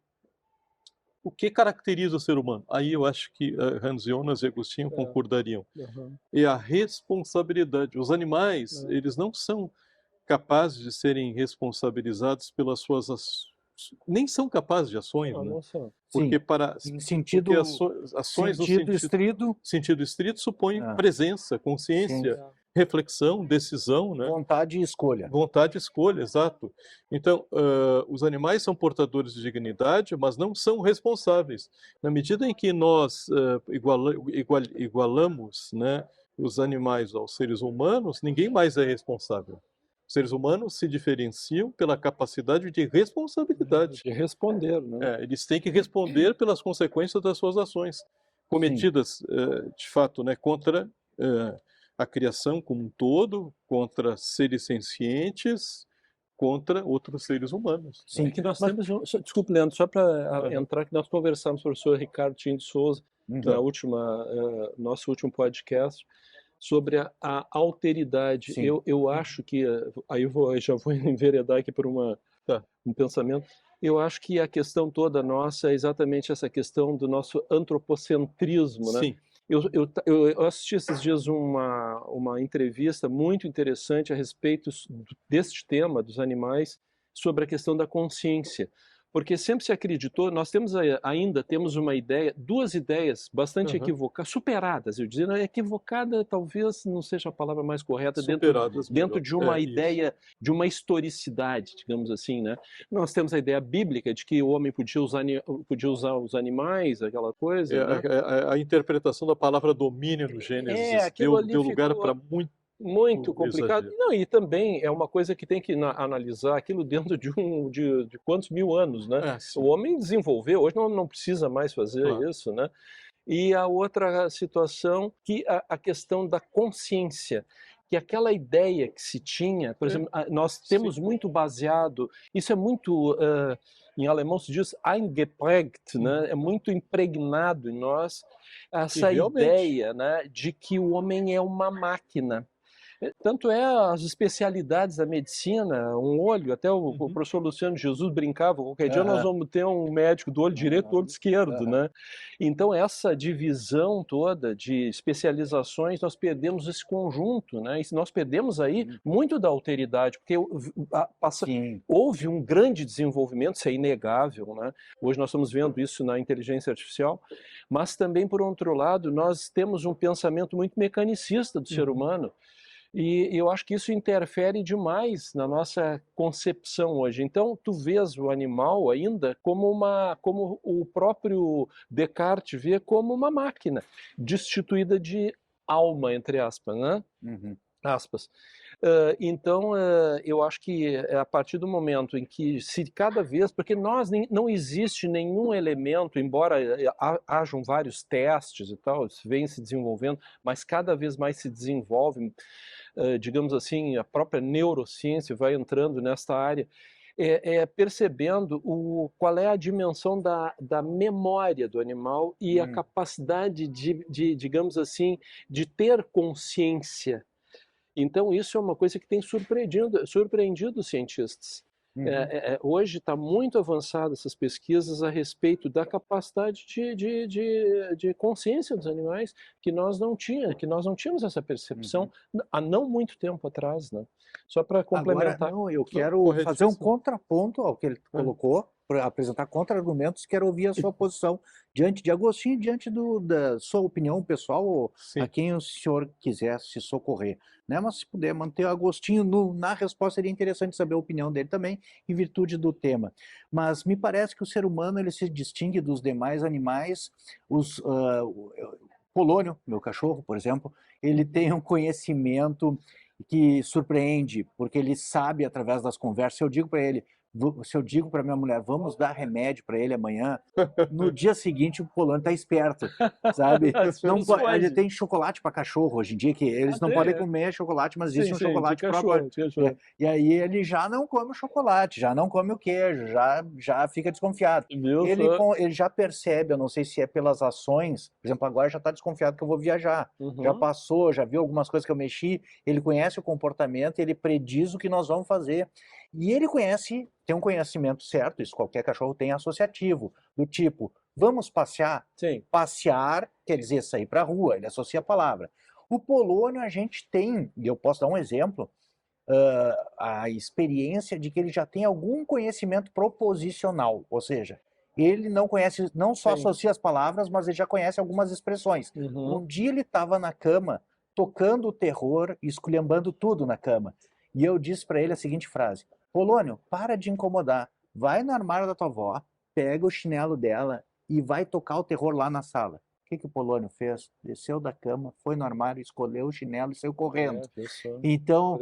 O que caracteriza o ser humano? Aí eu acho que Hans Jonas e Agostinho concordariam. aham. É a responsabilidade. Os animais, É. eles não são capazes de serem responsabilizados pelas suas nem são capazes de ações, Ah, né? nossa. Porque Sim, para em porque sentido, ações no sentido estrido, sentido estrito supõem ah, presença, sim, consciência, reflexão, decisão, né? vontade e escolha. Vontade e escolha, exato. Então, os animais são portadores de dignidade, mas não são responsáveis. Na medida em que nós igualamos, né, os animais aos seres humanos, ninguém mais é responsável. Os seres humanos se diferenciam pela capacidade de responsabilidade. De responder, né? Eles têm que responder pelas consequências das suas ações Sim, cometidas, de fato, né, contra a criação como um todo, contra seres sencientes, contra outros seres humanos, né? É sim. que nós Mas, temos, desculpe, Leandro, só para Aham, entrar, que nós conversamos com o professor Ricardo Tim de Souza, uhum, na nosso último podcast, sobre a alteridade. sim, Eu acho que, aí já vou enveredar aqui por tá. um pensamento, eu acho que a questão toda nossa é exatamente essa questão do nosso antropocentrismo, né? Sim. Eu assisti esses dias uma entrevista muito interessante a respeito deste tema, dos animais, sobre a questão da consciência. Porque sempre se acreditou, nós temos ainda temos uma ideia, duas ideias bastante Aham. equivocadas, superadas, eu dizia, equivocada talvez não seja a palavra mais correta, Superadas dentro melhor. de uma Isso. ideia, de uma historicidade, digamos assim, né? Nós temos a ideia bíblica de que o homem podia usar os animais, aquela coisa, né? A interpretação da palavra domínio no Gênesis Aquilo ali deu lugar para ficou muito muito complicado. exagero. Não, e também é uma coisa que tem que analisar aquilo dentro de quantos mil anos, né? O Sim, homem desenvolveu, hoje não precisa mais fazer claro. isso, né? E a outra situação, que a questão da consciência, que aquela ideia que se tinha, por exemplo, nós temos Sim. muito baseado, isso é muito, em alemão se diz eingeprägt, né? É muito impregnado em nós, E essa realmente, ideia, né, de que o homem é uma máquina. Tanto é as especialidades da medicina, um olho, até o professor Luciano Jesus brincava, qualquer dia nós aham, vamos ter um médico do olho direito e do olho esquerdo, aham, né? Então essa divisão toda de especializações, nós perdemos esse conjunto, né? E nós perdemos aí muito da alteridade, porque sim, houve um grande desenvolvimento, isso é inegável, né? Hoje nós estamos vendo isso na inteligência artificial, mas também, por outro lado, nós temos um pensamento muito mecanicista do ser humano, e eu acho que isso interfere demais na nossa concepção hoje. Então, tu vês o animal ainda como o próprio Descartes vê, como uma máquina destituída de alma, entre aspas, né? uhum, Aspas. Então, eu acho que a partir do momento em que se cada vez, porque não existe nenhum elemento, embora hajam vários testes e tal, vem se desenvolvendo, mas cada vez mais se desenvolve, digamos assim, a própria neurociência vai entrando nesta área, percebendo qual é a dimensão da memória do animal e a capacidade digamos assim, de ter consciência. Então, isso é uma coisa que tem surpreendido os cientistas. uhum. Hoje está muito avançado essas pesquisas a respeito da capacidade de consciência dos animais que nós não tínhamos essa percepção há não muito tempo atrás, né? Só para Agora, complementar. não, eu Não, quero fazer um corretíssimo. contraponto ao que ele colocou, para apresentar contra-argumentos, quero ouvir a sua posição diante de Agostinho, diante da sua opinião pessoal, ou a Sim. quem o senhor quiser se socorrer. Né? Mas se puder manter o Agostinho na resposta, seria interessante saber a opinião dele também, em virtude do tema. Mas me parece que o ser humano ele se distingue dos demais animais. O Polônio, meu cachorro, por exemplo, ele tem um conhecimento que surpreende, porque ele sabe através das conversas. Eu digo para ele, Se eu digo para minha mulher, vamos dar remédio para ele amanhã, no dia seguinte o Polônio está esperto, sabe? Não pode, ele tem chocolate para cachorro hoje em dia, que eles não podem comer chocolate, mas existe um chocolate próprio. E aí ele já não come o chocolate, já não come o queijo, já fica desconfiado. Ele já percebe, eu não sei se é pelas ações, por exemplo, agora já está desconfiado que eu vou viajar. Já passou, já viu algumas coisas que eu mexi, ele conhece o comportamento, ele prediz o que nós vamos fazer. E ele tem um conhecimento certo, isso qualquer cachorro tem, associativo, do tipo, vamos passear? Sim. Passear quer dizer sair para a rua, ele associa a palavra. O Polônio a gente tem, e eu posso dar um exemplo, a experiência de que ele já tem algum conhecimento proposicional, ou seja, ele não conhece, não só associa as palavras, mas ele já conhece algumas expressões. Um dia ele estava na cama, tocando o terror, esculhambando tudo na cama, e eu disse para ele a seguinte frase: Polônio, para de incomodar, vai no armário da tua avó, pega o chinelo dela e vai tocar o terror lá na sala. O que o Polônio fez? Desceu da cama, foi no armário, escolheu o chinelo e saiu correndo. Então,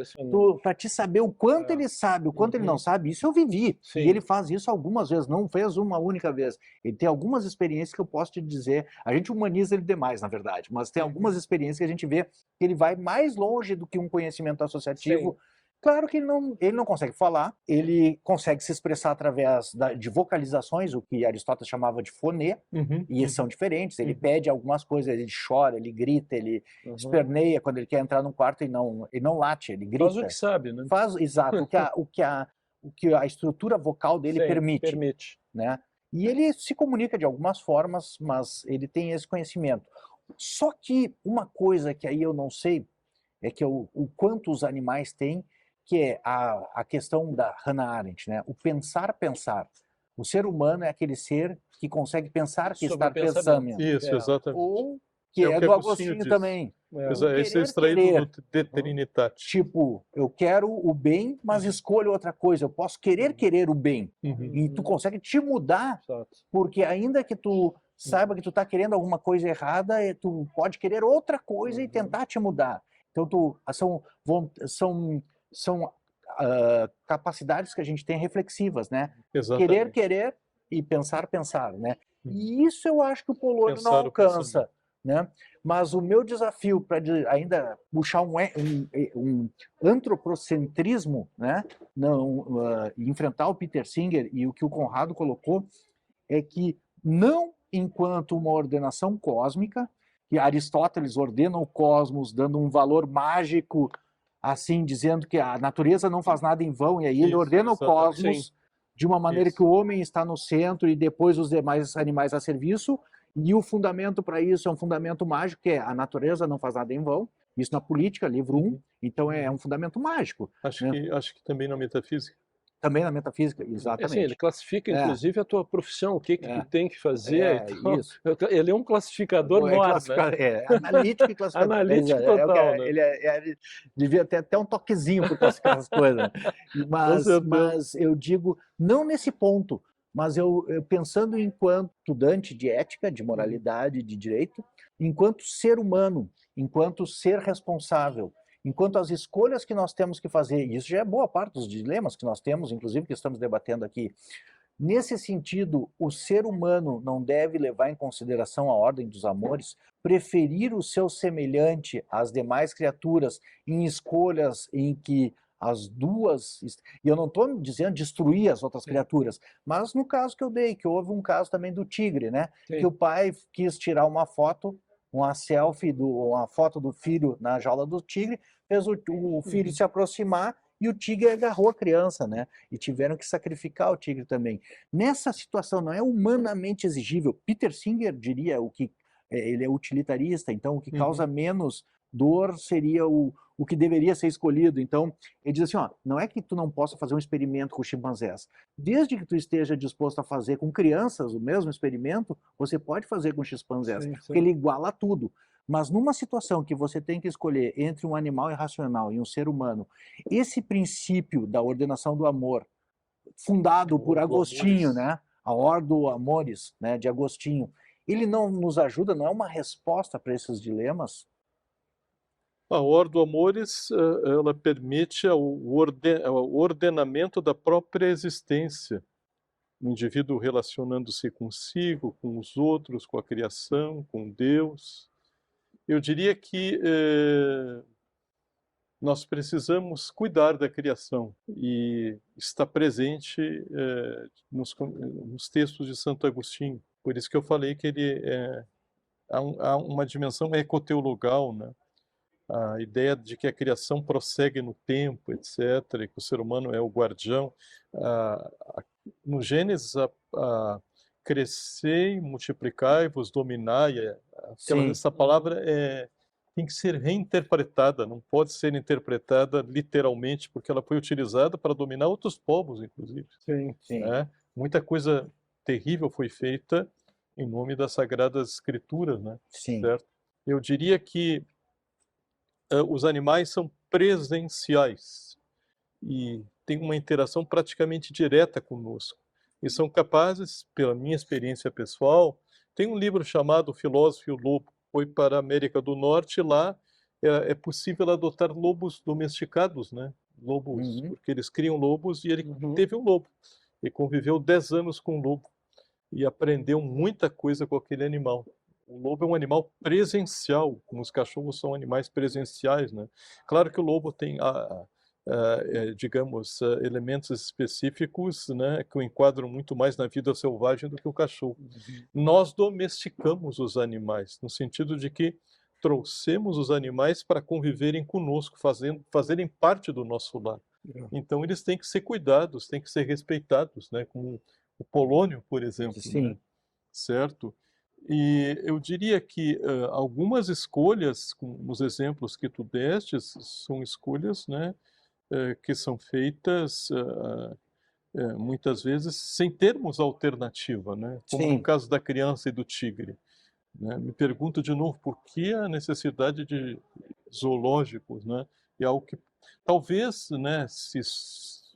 para te saber o quanto ele sabe, o quanto ele não sabe, isso eu vivi. Sim. E ele faz isso algumas vezes, não fez uma única vez. Ele tem algumas experiências que eu posso te dizer, a gente humaniza ele demais, na verdade, mas tem algumas experiências que a gente vê que ele vai mais longe do que um conhecimento associativo. Sim. Claro que ele não consegue falar, ele consegue se expressar através de vocalizações, o que Aristóteles chamava de fonê, e são diferentes. Ele pede algumas coisas, ele chora, ele grita, ele esperneia quando ele quer entrar num quarto e não late, ele grita. Faz o que sabe, né? Faz, exato, o que a estrutura vocal dele permite. Né? E ele se comunica de algumas formas, mas ele tem esse conhecimento. Só que uma coisa que aí eu não sei é que o quanto os animais têm, que é a questão da Hannah Arendt, né? O pensar. O ser humano é aquele ser que consegue pensar que está pensando. Isso, exatamente. Ou que é do Agostinho também. Esse é extraído do De Trinitate. Tipo, eu quero o bem, mas escolho outra coisa. Eu posso querer o bem. E tu consegue te mudar, porque ainda que tu saiba que tu está querendo alguma coisa errada, tu pode querer outra coisa e tentar te mudar. Então, são capacidades que a gente tem reflexivas, né? Exatamente. Querer e pensar, né? E isso eu acho que o Polônio não alcança, né? Mas o meu desafio para ainda puxar um antropocentrismo, né? Enfrentar o Peter Singer e o que o Conrado colocou, é que não enquanto uma ordenação cósmica, que Aristóteles ordena o cosmos dando um valor mágico, assim, dizendo que a natureza não faz nada em vão, e aí ele ordena o cosmos de uma maneira que o homem está no centro e depois os demais animais a serviço, e o fundamento para isso é um fundamento mágico, que é a natureza não faz nada em vão, isso na política, livro 1, então é um fundamento mágico. Acho que também na metafísica. Também na metafísica, exatamente. Assim, ele classifica, inclusive, a tua profissão, o que tu tem que fazer. Isso. Ele é um classificador analítico e classificador. Analítico total, né? Ele devia ter até um toquezinho para classificar as coisas. Mas eu digo, não nesse ponto, mas eu pensando enquanto estudante de ética, de moralidade, de direito, enquanto ser humano, enquanto ser responsável, enquanto as escolhas que nós temos que fazer, e isso já é boa parte dos dilemas que nós temos, inclusive que estamos debatendo aqui, nesse sentido, o ser humano não deve levar em consideração a ordem dos amores, preferir o seu semelhante às demais criaturas em escolhas em que as duas, e eu não estou dizendo destruir as outras criaturas, mas no caso que eu dei, que houve um caso também do tigre, né? Que o pai quis tirar uma foto, uma selfie, uma foto do filho na jaula do tigre, fez o filho se aproximar e o tigre agarrou a criança, né? E tiveram que sacrificar o tigre também. Nessa situação não é humanamente exigível. Peter Singer diria ele é utilitarista, então o que causa menos dor seria o que deveria ser escolhido. Então, ele diz assim, não é que tu não possa fazer um experimento com chimpanzés. Desde que tu esteja disposto a fazer com crianças o mesmo experimento, você pode fazer com chimpanzés, porque ele iguala tudo. Mas numa situação que você tem que escolher entre um animal irracional e um ser humano, esse princípio da ordenação do amor, fundado por Agostinho, né? A Ordo Amoris, né, de Agostinho, ele não nos ajuda, não é uma resposta para esses dilemas? A Ordo Amoris, ela permite o ordenamento da própria existência, o indivíduo relacionando-se consigo, com os outros, com a criação, com Deus. Eu diria que nós precisamos cuidar da criação e está presente nos textos de Santo Agostinho. Por isso que eu falei que há uma dimensão ecoteologal, né? A ideia de que a criação prossegue no tempo, etc., e que o ser humano é o guardião. No Gênesis, crescei, multiplicai-vos, dominai, essa palavra tem que ser reinterpretada, não pode ser interpretada literalmente, porque ela foi utilizada para dominar outros povos, inclusive. Sim, sim. Muita coisa terrível foi feita em nome das Sagradas Escrituras, né? Sim. Certo? Eu diria que os animais são presenciais e têm uma interação praticamente direta conosco. E são capazes, pela minha experiência pessoal, tem um livro chamado O Filósofo e o Lobo, foi para a América do Norte, e lá é possível adotar lobos domesticados, né? Lobos, porque eles criam lobos, e ele teve um lobo, e conviveu 10 anos com o lobo, e aprendeu muita coisa com aquele animal. O lobo é um animal presencial, como os cachorros são animais presenciais, né? Claro que o lobo tem, digamos, elementos específicos, né, que o enquadram muito mais na vida selvagem do que o cachorro. Nós domesticamos os animais, no sentido de que trouxemos os animais para conviverem conosco, fazerem parte do nosso lar. Então eles têm que ser cuidados, têm que ser respeitados, né, como o Polônio, por exemplo. Sim. Né? Certo? E eu diria que algumas escolhas, como os exemplos que tu destes, são escolhas, né, que são feitas muitas vezes sem termos alternativa, né? Como no caso da criança e do tigre. Né? Me pergunto de novo por que a necessidade de zoológicos, né? É algo que talvez, né,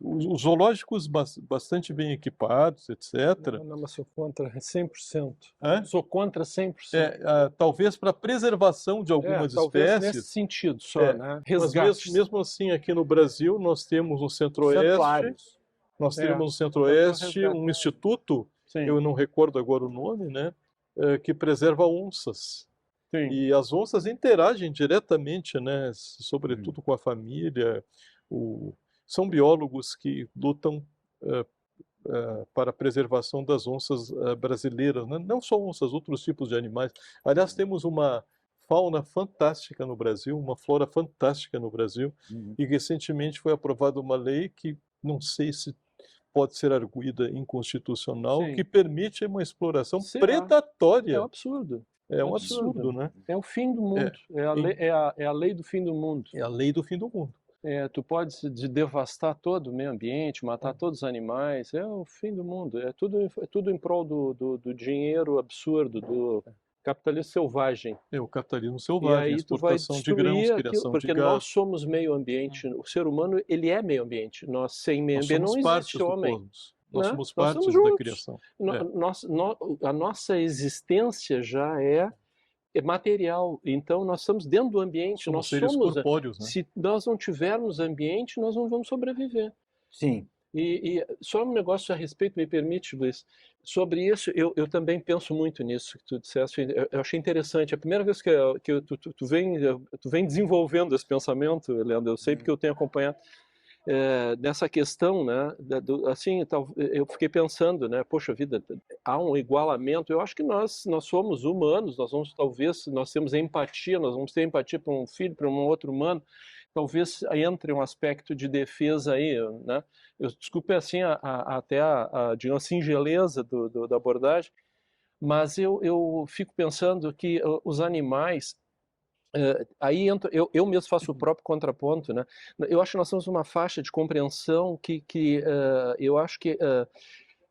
os zoológicos bastante bem equipados, etc. Não, mas sou contra 100%. É? Sou contra 100%. Talvez para a preservação de algumas talvez espécies. Nesse sentido só, né? Mas mesmo assim, aqui no Brasil, nós temos no Centro-Oeste, um instituto, eu não recordo agora o nome, né, que preserva onças. Sim. E as onças interagem diretamente, né, sobretudo com a família. São biólogos que lutam para a preservação das onças brasileiras, né? Não só onças, outros tipos de animais. Aliás, temos uma fauna fantástica no Brasil, uma flora fantástica no Brasil, e recentemente foi aprovada uma lei que não sei se pode ser arguida inconstitucional, que permite uma exploração predatória. É um absurdo. É um absurdo, né? É o fim do mundo. É a lei do fim do mundo. É a lei do fim do mundo. Tu pode devastar todo o meio ambiente, matar todos os animais, é o fim do mundo. É tudo em prol do dinheiro absurdo, do capitalismo selvagem. O capitalismo selvagem, e aí exportação de grãos, criação porque de gado. nós somos meio ambiente, o ser humano ele é meio ambiente. Nós sem meio ambiente não existe homem. Nós somos partes da criação. A nossa existência já é material, então nós estamos dentro do ambiente, nós somos corpóreos, né? Se nós não tivermos ambiente, nós não vamos sobreviver. Sim. E só um negócio a respeito, me permite, Luiz, sobre isso, eu também penso muito nisso que tu disseste, eu achei interessante, a primeira vez que tu vem desenvolvendo esse pensamento, Leandro, eu sei porque eu tenho acompanhado, nessa questão, né, assim, eu fiquei pensando, né, poxa vida, há um igualamento, eu acho que nós somos humanos, nós temos empatia, nós vamos ter empatia para um filho, para um outro humano, talvez entre um aspecto de defesa aí, né, desculpe assim, até digamos, a singeleza da abordagem, mas eu fico pensando que os animais, aí eu mesmo faço o próprio contraponto, né? Eu acho que nós temos uma faixa de compreensão que eu acho que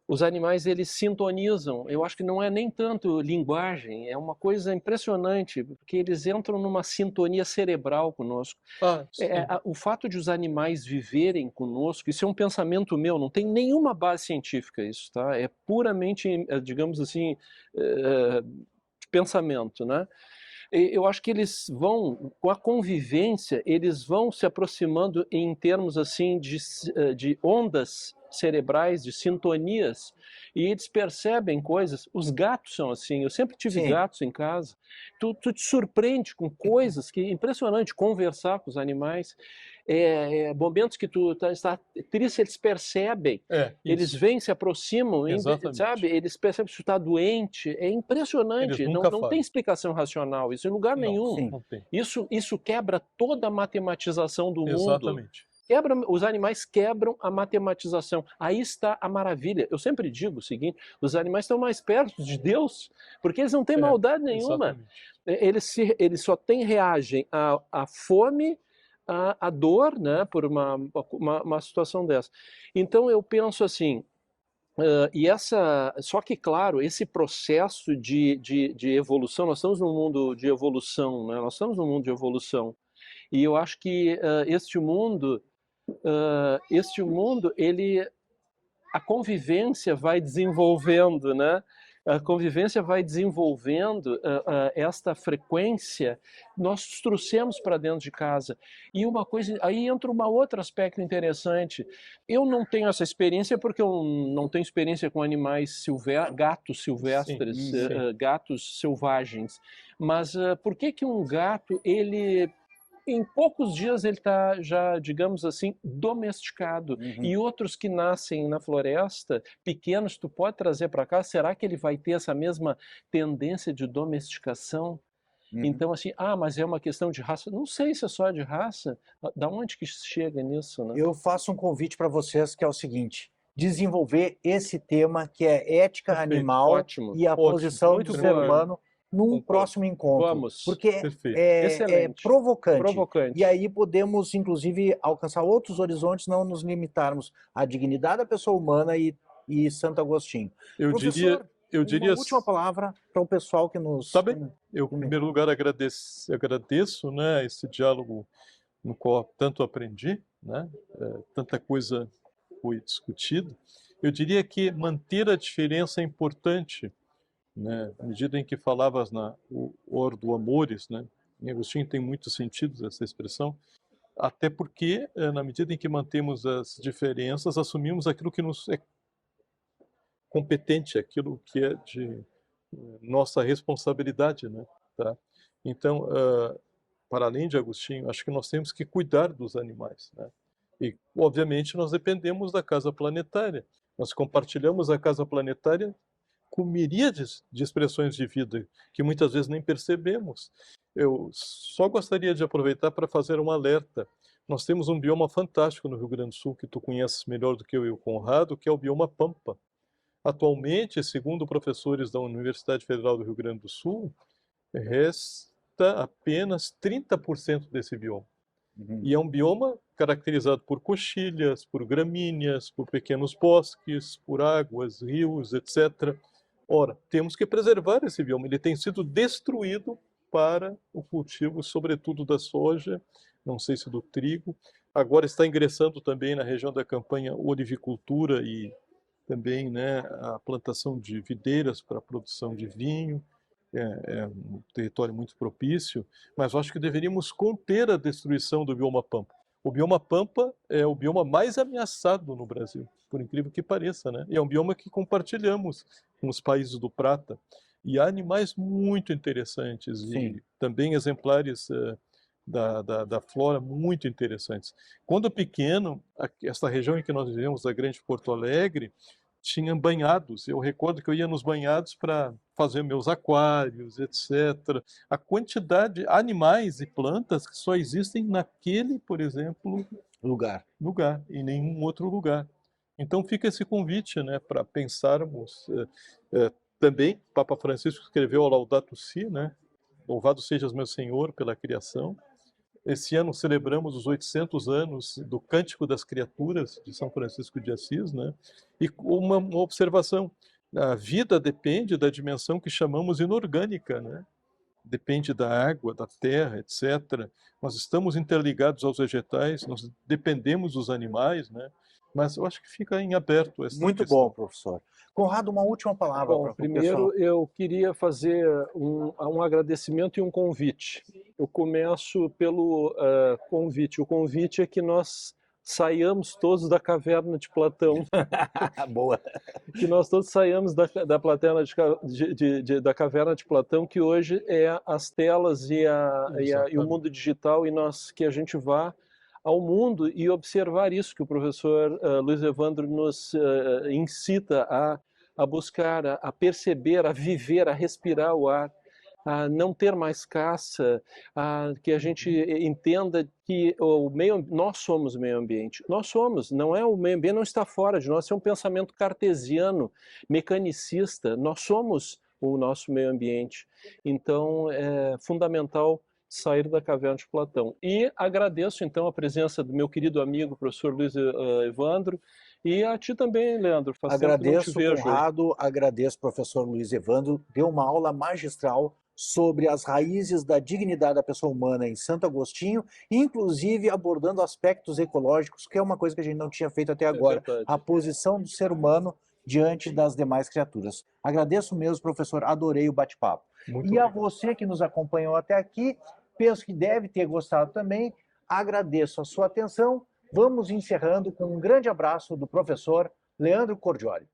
os animais eles sintonizam. Eu acho que não é nem tanto linguagem, é uma coisa impressionante, porque eles entram numa sintonia cerebral conosco. O fato de os animais viverem conosco, isso é um pensamento meu, não tem nenhuma base científica isso, tá? É puramente, digamos assim, pensamento, né? eu acho que eles vão, com a convivência, eles vão se aproximando em termos assim de ondas cerebrais, de sintonias, e eles percebem coisas. Os gatos são assim, eu sempre tive Sim. gatos em casa. Tu te surpreende com coisas que é impressionante, conversar com os animais. Momentos que tu está triste, eles percebem. Eles Isso. vêm, se aproximam, Exatamente. sabe? Eles percebem se tu está doente. É impressionante. Eles nunca Não falham. tem explicação racional isso em lugar nenhum. sim. Não tem. Isso quebra toda a matematização do mundo. Exatamente. Os animais quebram a matematização. Aí está a maravilha. Eu sempre digo o seguinte: os animais estão mais perto de Deus, porque eles não têm maldade nenhuma. Exatamente. Eles só reagem à fome, à dor, né, por uma situação dessa. Então eu penso assim. Só que, claro, esse processo de evolução, nós estamos num mundo de evolução, né? Nós estamos num mundo de evolução. E eu acho que este mundo, a convivência vai desenvolvendo, né? A convivência vai desenvolvendo esta frequência, nós trouxemos para dentro de casa. E uma coisa, aí entra um outro aspecto interessante. Eu não tenho essa experiência porque eu não tenho experiência com animais gatos silvestres, Sim. gatos selvagens. Mas por que um gato, em poucos dias ele está já, digamos assim, domesticado. E outros que nascem na floresta, pequenos, tu pode trazer para cá, será que ele vai ter essa mesma tendência de domesticação? Então, assim, mas é uma questão de raça. Não sei se é só de raça. Da onde que chega nisso, né? Eu faço um convite para vocês que é o seguinte: desenvolver esse tema que é ética animal Ótimo. e a posição Muito do ser bom. humano num próximo encontro. Vamos. Porque é Excelente. provocante. E aí podemos, inclusive, alcançar outros horizontes, não nos limitarmos à dignidade da pessoa humana e Santo Agostinho. Professor, uma última palavra para o pessoal que nos... Tá bem. Eu, em primeiro lugar, agradeço, né, esse diálogo no qual tanto aprendi, né, tanta coisa foi discutida. Eu diria que manter a diferença é importante, né, à medida em que falavas o ordo amores, né, em Agostinho tem muito sentido essa expressão, até porque, na medida em que mantemos as diferenças, assumimos aquilo que nos é competente, aquilo que é de nossa responsabilidade, né, tá? Então, para além de Agostinho, acho que nós temos que cuidar dos animais, né? E, obviamente, nós dependemos da casa planetária. Nós compartilhamos a casa planetária com miríades de expressões de vida que muitas vezes nem percebemos. Eu só gostaria de aproveitar para fazer um alerta. Nós temos um bioma fantástico no Rio Grande do Sul, que tu conheces melhor do que eu e o Conrado, que é o bioma Pampa. Atualmente, segundo professores da Universidade Federal do Rio Grande do Sul, resta apenas 30% desse bioma. E é um bioma caracterizado por coxilhas, por gramíneas, por pequenos bosques, por águas, rios, etc. Ora, temos que preservar esse bioma. Ele tem sido destruído para o cultivo, sobretudo da soja, não sei se do trigo. Agora está ingressando também na região da campanha olivicultura e também, né, a plantação de videiras para a produção de vinho. É um território muito propício, mas eu acho que deveríamos conter a destruição do bioma Pampa. O bioma Pampa é o bioma mais ameaçado no Brasil, por incrível que pareça, né? E é um bioma que compartilhamos com os países do Prata. E há animais muito interessantes e também exemplares da flora muito interessantes. Quando pequeno, essa região em que nós vivemos, a Grande Porto Alegre, tinha banhados. Eu recordo que eu ia nos banhados para fazer meus aquários, etc. A quantidade de animais e plantas que só existem naquele, por exemplo, lugar, em nenhum outro lugar. Então fica esse convite, né, para pensarmos. Também, Papa Francisco escreveu ao Laudato Si, né, louvado sejas meu Senhor pela criação. Esse ano celebramos os 800 anos do Cântico das Criaturas de São Francisco de Assis, né? E uma observação: a vida depende da dimensão que chamamos inorgânica, né? Depende da água, da terra, etc. Nós estamos interligados aos vegetais, nós dependemos dos animais, né? Mas eu acho que fica em aberto essa Muito questão. bom, professor. Conrado, uma última palavra Bom, para o primeiro pessoal. eu queria fazer um agradecimento e um convite. Eu começo pelo convite. O convite é que nós saiamos todos da caverna de Platão, Boa. que nós todos saiamos da caverna da caverna de Platão, que hoje é as telas e o Exatamente. mundo digital, e que a gente vá ao mundo e observar isso que o professor Luiz Evandro nos incita a buscar, a perceber, a viver, a respirar o ar, a não ter mais caça, que a gente entenda que nós somos o meio ambiente. Nós somos, não é o meio ambiente, não está fora de nós, é um pensamento cartesiano, mecanicista. Nós somos o nosso meio ambiente. Então, é fundamental sair da caverna de Platão. E agradeço, então, a presença do meu querido amigo, professor Luiz Evandro, e a ti também, Leandro. Faz tempo que não te Agradeço, vejo. Conrado, agradeço, professor Luiz Evandro. Deu uma aula magistral sobre as raízes da dignidade da pessoa humana em Santo Agostinho, inclusive abordando aspectos ecológicos, que é uma coisa que a gente não tinha feito até agora, verdade. a posição do ser humano diante das demais criaturas. Agradeço mesmo, professor, adorei o bate-papo. Muito E a obrigado. você que nos acompanhou até aqui, penso que deve ter gostado também, agradeço a sua atenção. Vamos encerrando com um grande abraço do professor Leandro Cordioli.